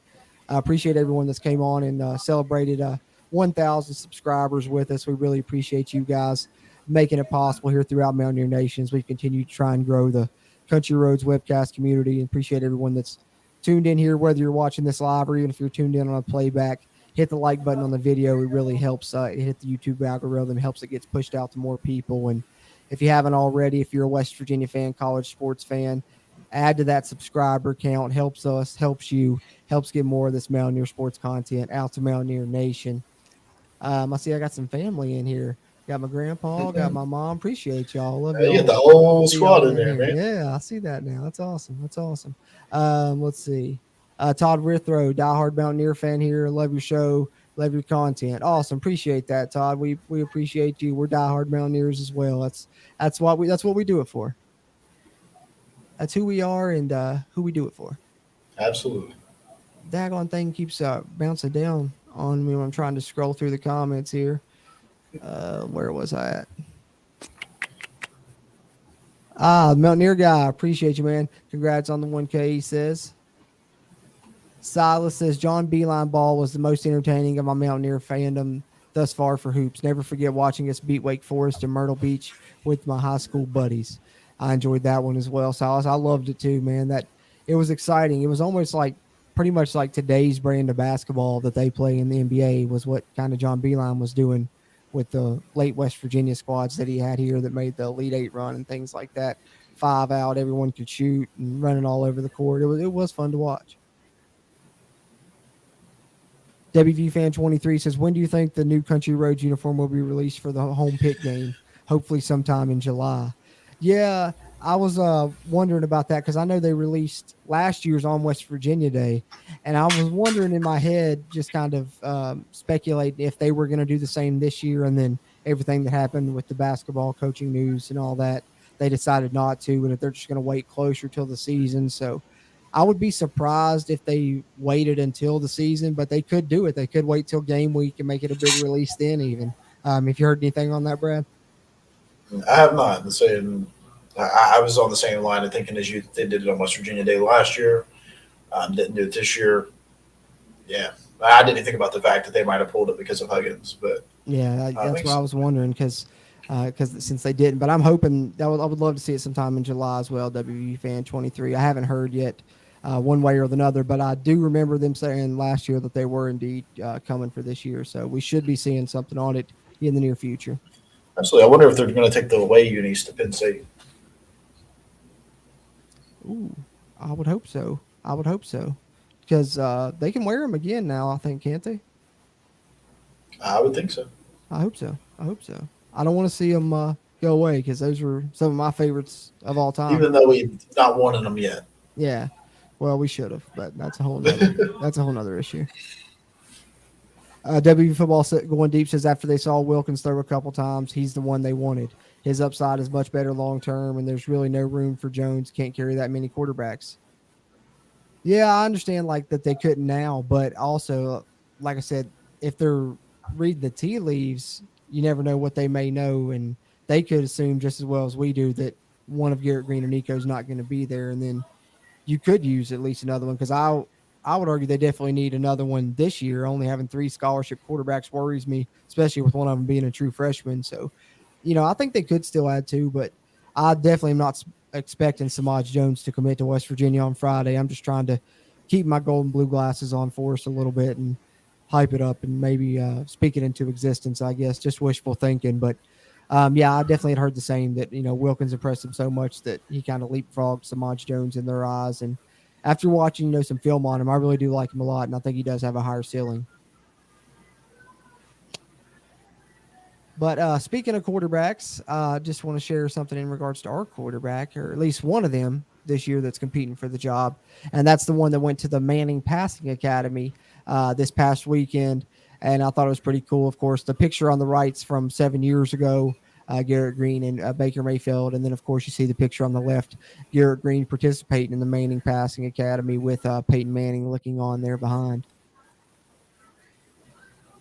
I appreciate everyone that's came on and celebrated 1,000 subscribers with us. We really appreciate you guys making it possible here throughout Mountaineer Nation as we continue to try and grow the Country Roads Webcast community, and appreciate everyone that's tuned in here, whether you're watching this live or even if you're tuned in on a playback. Hit the like button on the video. It really helps hit the YouTube algorithm, helps it gets pushed out to more people. And if you haven't already, if you're a West Virginia fan, college sports fan, add to that subscriber count. Helps us, helps you, helps get more of this Mountaineer sports content out to Mountaineer Nation. I see I got some family in here. Got my grandpa, got my mom. Appreciate y'all. Love you. You got the whole squad in there, man. Yeah, I see that now. That's awesome. Let's see. Todd Withrow, diehard Mountaineer fan here. Love your show. Love your content. Awesome. Appreciate that, Todd. We appreciate you. We're diehard Mountaineers as well. That's what we do it for. That's who we are and who we do it for. Absolutely. Daggone thing keeps bouncing down on me when I'm trying to scroll through the comments here. Where was I at? Mountaineer guy, appreciate you, man. Congrats on the 1K, he says. Silas says John Beeline ball was the most entertaining of my Mountaineer fandom thus far for hoops. Never forget watching us beat Wake Forest in Myrtle Beach with my high school buddies. I enjoyed that one as well, Silas. I loved it too, man. That it was exciting. It was almost like pretty much like today's brand of basketball that they play in the NBA was what kind of John Beeline was doing with the late West Virginia squads that he had here that made the Elite Eight run and things like that. 5 out, everyone could shoot and running all over the court. It was fun to watch. WVU fan 23 says, when do you think the new Country Roads uniform will be released for the home pick game? Hopefully sometime in July. Yeah, I was wondering about that because I know they released last year's on West Virginia Day, and I was wondering in my head, just kind of speculating if they were going to do the same this year, and then everything that happened with the basketball coaching news and all that, they decided not to, and if they're just going to wait closer till the season. So I would be surprised if they waited until the season, but they could do it. They could wait till game week and make it a big release then even. If you heard anything on that, Brad? I have not. I was on the same line of thinking as you. They did it on West Virginia Day last year. Didn't do it this year. Yeah, I didn't think about the fact that they might have pulled it because of Huggins. But yeah, that's what I was wondering because since they didn't. But I'm hoping I would love to see it sometime in July as well. WVU fan 23. I haven't heard yet one way or another, but I do remember them saying last year that they were indeed coming for this year. So we should be seeing something on it in the near future. Absolutely. I wonder if they're going to take the away unis to Penn State. Ooh, I would hope so. Because they can wear them again now, I think, can't they? I would think so. I hope so. I don't want to see them go away because those were some of my favorites of all time. Even though we've not won them yet. Yeah. Well, we should have, but that's a whole nother issue. WV Football going deep says after they saw Wilkins throw a couple times, he's the one they wanted. His upside is much better long term, and there's really no room for Jones. Can't carry that many quarterbacks. Yeah, I understand like that they couldn't now, but also, like I said, if they're reading the tea leaves, you never know what they may know, and they could assume just as well as we do that one of Garrett Green or Nico's not going to be there, and then you could use at least another one because I would argue they definitely need another one this year. Only having 3 scholarship quarterbacks worries me, especially with one of them being a true freshman. So, I think they could still add 2, but I definitely am not expecting Samaj Jones to commit to West Virginia on Friday. I'm just trying to keep my gold and blue glasses on for us a little bit and hype it up and maybe speak it into existence, I guess. Just wishful thinking. But, yeah, I definitely had heard the same that, Wilkins impressed him so much that he kind of leapfrogged Samaj Jones in their eyes. And after watching, some film on him, I really do like him a lot, and I think he does have a higher ceiling. But speaking of quarterbacks, I just want to share something in regards to our quarterback, or at least one of them this year that's competing for the job, and that's the one that went to the Manning Passing Academy this past weekend, and I thought it was pretty cool. Of course, the picture on the right's from 7 years ago, Garrett Green and Baker Mayfield. And then, of course, you see the picture on the left, Garrett Green participating in the Manning Passing Academy with Peyton Manning looking on there behind.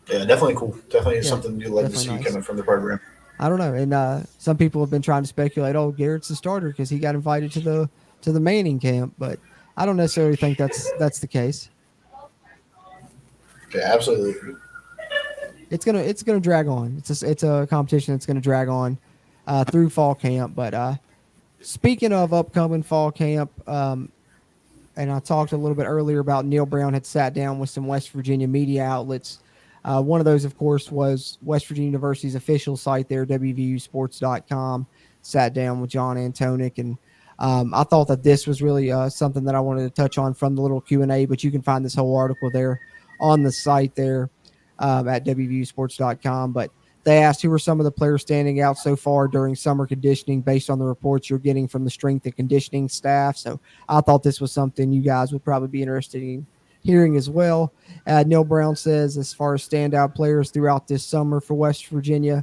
Yeah, definitely cool. Definitely something you'd like to see coming from the program. I don't know. And some people have been trying to speculate, Garrett's the starter because he got invited to the Manning camp. But I don't necessarily think that's the case. Yeah, absolutely. It's gonna drag on. It's a competition that's gonna drag on through fall camp. But speaking of upcoming fall camp, and I talked a little bit earlier about Neil Brown had sat down with some West Virginia media outlets. One of those, of course, was West Virginia University's official site there, WVUsports.com. Sat down with John Antonic, and I thought that this was really something that I wanted to touch on from the little Q&A. But you can find this whole article there on the site there. At WVUsports.com, but they asked who were some of the players standing out so far during summer conditioning based on the reports you're getting from the strength and conditioning staff. So I thought this was something you guys would probably be interested in hearing as well. Neil Brown says, as far as standout players throughout this summer for West Virginia,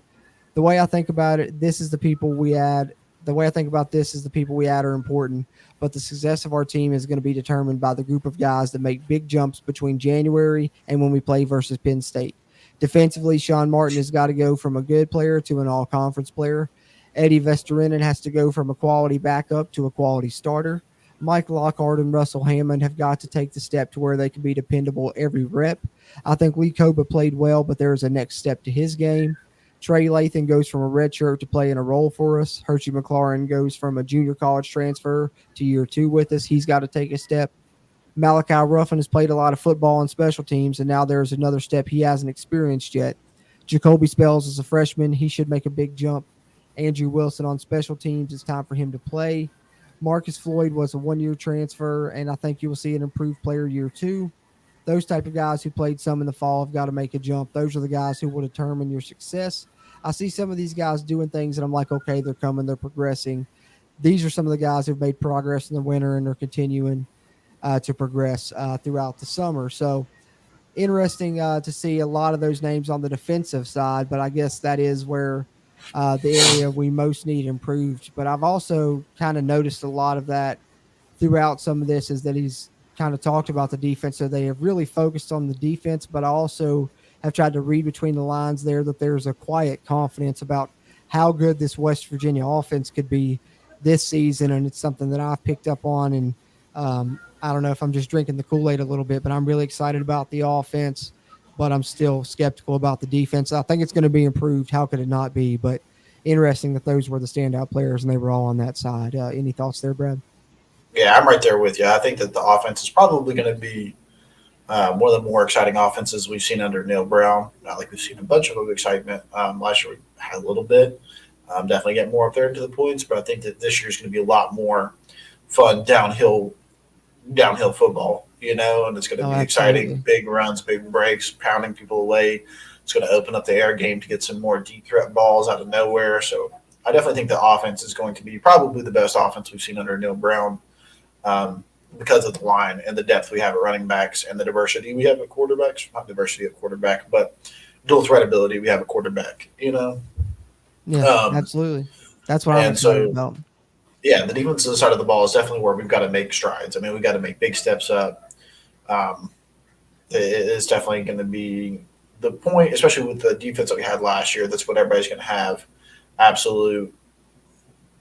the way I think about it, this is the people we add. The way I think about this is the people we add are important, but the success of our team is going to be determined by the group of guys that make big jumps between January and when we play versus Penn State. Defensively, Sean Martin has got to go from a good player to an all-conference player. Eddie Vesterinen has to go from a quality backup to a quality starter. Mike Lockhart and Russell Hammond have got to take the step to where they can be dependable every rep. I think Lee Koba played well, but there is a next step to his game. Trey Lathan goes from a red shirt to playing a role for us. Hershey McLaurin goes from a junior college transfer to year 2 with us. He's got to take a step. Malachi Ruffin has played a lot of football and special teams, and now there's another step he hasn't experienced yet. Jacoby Spells is a freshman. He should make a big jump. Andrew Wilson on special teams. It's time for him to play. Marcus Floyd was a 1-year transfer, and I think you will see an improved player year 2. Those type of guys who played some in the fall have got to make a jump. Those are the guys who will determine your success. I see some of these guys doing things, and I'm like, okay, they're coming, they're progressing. These are some of the guys who've made progress in the winter, and they're continuing to progress throughout the summer. So interesting to see a lot of those names on the defensive side, but I guess that is where the area we most need improved. But I've also kind of noticed a lot of that throughout some of this is that he's kind of talked about the defense. So they have really focused on the defense, but I also have tried to read between the lines there that there's a quiet confidence about how good this West Virginia offense could be this season. And it's something that I've picked up on. And I don't know if I'm just drinking the Kool-Aid a little bit, but I'm really excited about the offense, but I'm still skeptical about the defense. I think it's going to be improved. How could it not be? But interesting that those were the standout players and they were all on that side. Any thoughts there, Brad? Yeah, I'm right there with you. I think that the offense is probably going to be one of the more exciting offenses we've seen under Neil Brown. Not like we've seen a bunch of excitement. Last year we had a little bit. Definitely getting more up there into the points, but I think that this year is going to be a lot more fun downhill football, and it's going to be exciting, big runs, big breaks, pounding people away. It's going to open up the air game to get some more deep threat balls out of nowhere. So I definitely think the offense is going to be probably the best offense we've seen under Neil Brown because of the line and the depth we have at running backs and the diversity we have at quarterbacks. Not diversity at quarterback, but dual threat ability we have at quarterback, Yeah, absolutely. That's what I'm excited about. Yeah, the defensive side of the ball is definitely where we've got to make strides. I mean, we've got to make big steps up. It's definitely going to be the point, especially with the defense that we had last year. That's what everybody's going to have absolute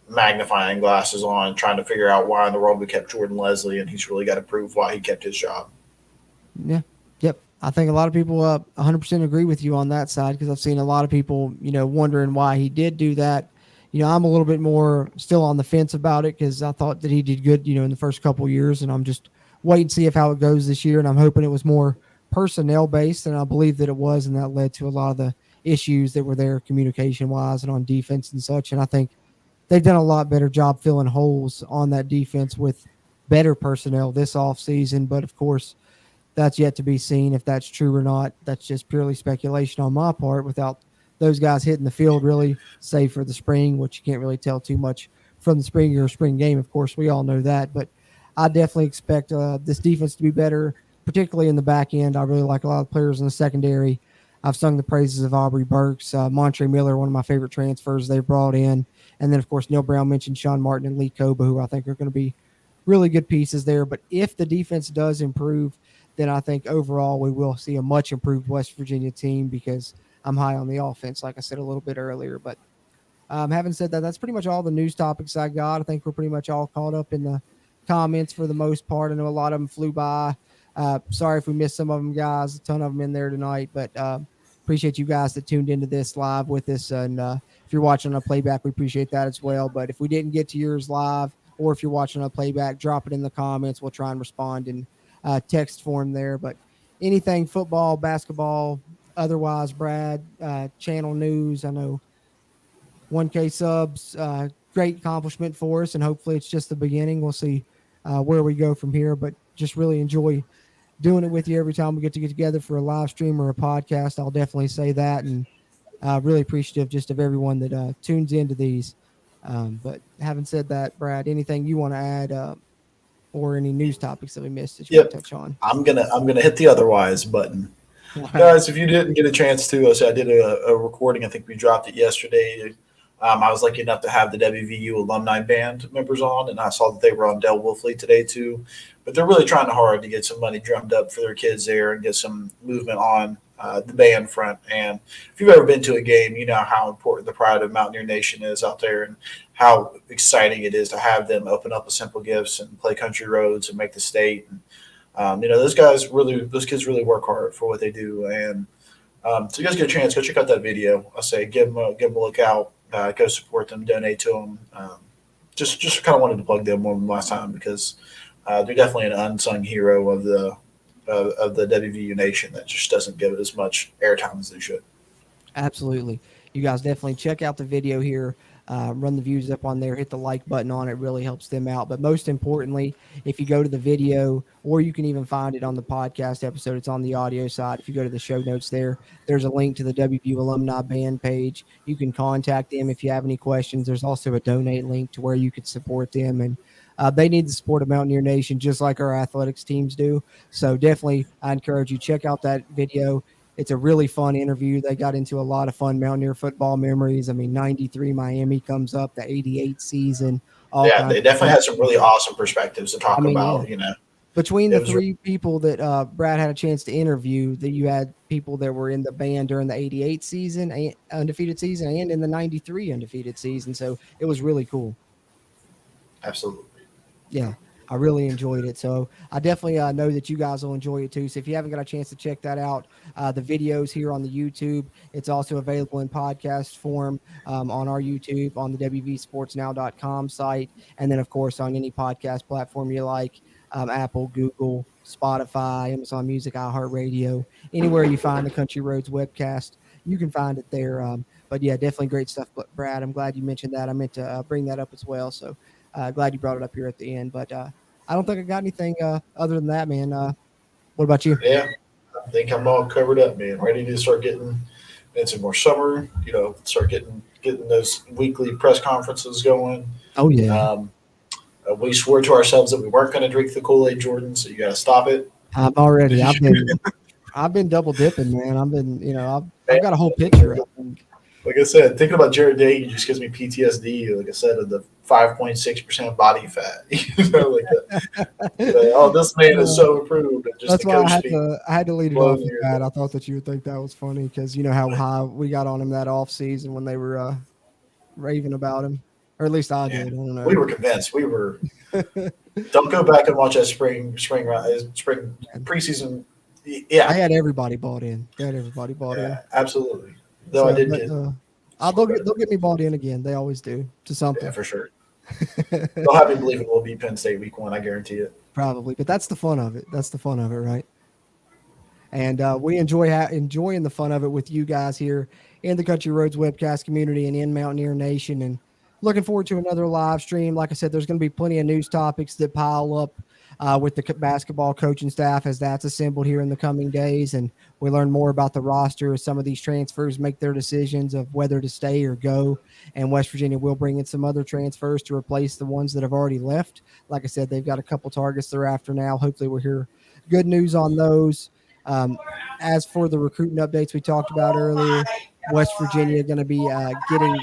magnifying glasses on, trying to figure out why in the world we kept Jordan Leslie, and he's really got to prove why he kept his job. Yeah. Yep. I think a lot of people 100% agree with you on that side because I've seen a lot of people, wondering why he did do that. I'm a little bit more still on the fence about it because I thought that he did good, in the first couple of years, and I'm just waiting to see how it goes this year. And I'm hoping it was more personnel based, and I believe that it was, and that led to a lot of the issues that were there communication wise and on defense and such. And I think they've done a lot better job filling holes on that defense with better personnel this offseason. But of course, that's yet to be seen if that's true or not. That's just purely speculation on my part without those guys hitting the field really, save for the spring, which you can't really tell too much from the spring game. Of course, we all know that, but I definitely expect this defense to be better, particularly in the back end. I really like a lot of players in the secondary. I've sung the praises of Aubrey Burks, Montre Miller, one of my favorite transfers they brought in. And then, of course, Neil Brown mentioned Sean Martin and Lee Koba, who I think are going to be really good pieces there. But if the defense does improve, then I think overall we will see a much improved West Virginia team because I'm high on the offense, like I said a little bit earlier. But having said that, that's pretty much all the news topics I got. I think we're pretty much all caught up in the comments for the most part. I know a lot of them flew by. Sorry if we missed some of them, guys. A ton of them in there tonight. But appreciate you guys that tuned into this live with us. And if you're watching on a playback, we appreciate that as well. But if we didn't get to yours live, or if you're watching on a playback, drop it in the comments. We'll try and respond in text form there. But anything football, basketball, otherwise, Brad, channel news, I know 1K subs, great accomplishment for us, and hopefully it's just the beginning. We'll see where we go from here, but just really enjoy doing it with you every time we get together for a live stream or a podcast. I'll definitely say that, and really appreciative just of everyone that tunes into these. But having said that, Brad, anything you want to add or any news topics that we missed that you want to touch on? I'm gonna hit the otherwise button. Guys, if you didn't get a chance to, I did a recording. I think we dropped it yesterday. I was lucky enough to have the WVU alumni band members on, and I saw that they were on Del Wolfley today too. But they're really trying hard to get some money drummed up for their kids there and get some movement on the band front. And if you've ever been to a game, you know how important the pride of Mountaineer Nation is out there, and how exciting it is to have them open up a Simple Gifts and play country roads and make the state. And, those kids really work hard for what they do. And so you guys get a chance, go check out that video. I say give them a look out, go support them, donate to them. Just kind of wanted to plug them one last time, because they're definitely an unsung hero of the WVU Nation that just doesn't give it as much airtime as they should. Absolutely. You guys definitely check out the video here. Run the views up on there, hit the like button on it. Really helps them out. But most importantly, if you go to the video, or you can even find it on the podcast episode, it's on the audio side. If you go to the show notes there's a link to the WVU alumni band page. You can contact them if you have any questions. There's also a donate link to where you could support them. And they need the support of Mountaineer Nation, just like our athletics teams do. So definitely, I encourage you, check out that video. It's a really fun interview. They got into a lot of fun Mountaineer football memories. I mean, 93 Miami comes up, the 88 season. Yeah, they definitely had some really awesome perspectives to talk about, yeah. Between the three people that Brad had a chance to interview, that you had people that were in the band during the 88 season, undefeated season, and in the 93 undefeated season. So it was really cool. Absolutely. Yeah. I really enjoyed it. So I definitely know that you guys will enjoy it too. So if you haven't got a chance to check that out, the video's here on the YouTube. It's also available in podcast form on our YouTube, on the WVSportsNow.com site. And then, of course, on any podcast platform you like, Apple, Google, Spotify, Amazon Music, iHeartRadio, anywhere you find the Country Roads Webcast, you can find it there. But yeah, definitely great stuff. But Brad, I'm glad you mentioned that. I meant to bring that up as well. So glad you brought it up here at the end. But I don't think I got anything other than that, man. What about you? Yeah, I think I'm all covered up, man. Ready to start getting into more summer, start getting those weekly press conferences going. Oh, yeah. We swore to ourselves that we weren't going to drink the Kool-Aid, Jordan, so you got to stop it. I've been double dipping, man. I've got a whole picture. Like I said, thinking about Jared Day just gives me PTSD. Like I said, of the 5.6% body fat. This man is so improved. And just that's why I had to lead it off with that. I thought that you would think that was funny, because you know how high we got on him that off season when they were raving about him, or at least I did. I don't know. We were convinced. We were. Don't go back and watch that spring preseason. Yeah, I had everybody bought in. In. Absolutely. Though I did get. They'll get me bought in again. They always do to something. Yeah, for sure. They'll have me believing we'll beat Penn State week 1. I guarantee it. Probably, but that's the fun of it. Right? And we enjoying the fun of it with you guys here in the Country Roads Webcast community and in Mountaineer Nation. And looking forward to another live stream. Like I said, there's going to be plenty of news topics that pile up with the basketball coaching staff as that's assembled here in the coming days. And we learn more about the roster as some of these transfers make their decisions of whether to stay or go. And West Virginia will bring in some other transfers to replace the ones that have already left. Like I said, they've got a couple targets they're after now. Hopefully we'll hear good news on those. As for the recruiting updates we talked about earlier, West Virginia going to be getting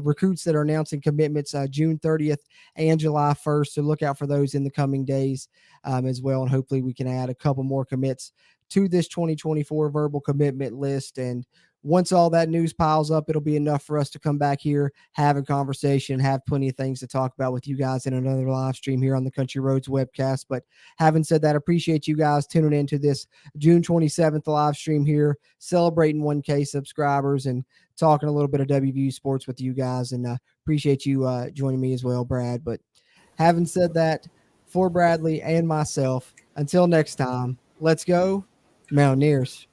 recruits that are announcing commitments June 30th and July 1st. So look out for those in the coming days as well. And hopefully we can add a couple more commits to this 2024 verbal commitment list. And once all that news piles up, it'll be enough for us to come back here, have a conversation, have plenty of things to talk about with you guys in another live stream here on the Country Roads Webcast. But having said that, appreciate you guys tuning into this June 27th live stream here, celebrating 1K subscribers and talking a little bit of WVU sports with you guys. And appreciate you joining me as well, Brad. But having said that, for Bradley and myself, until next time, let's go Mountaineers.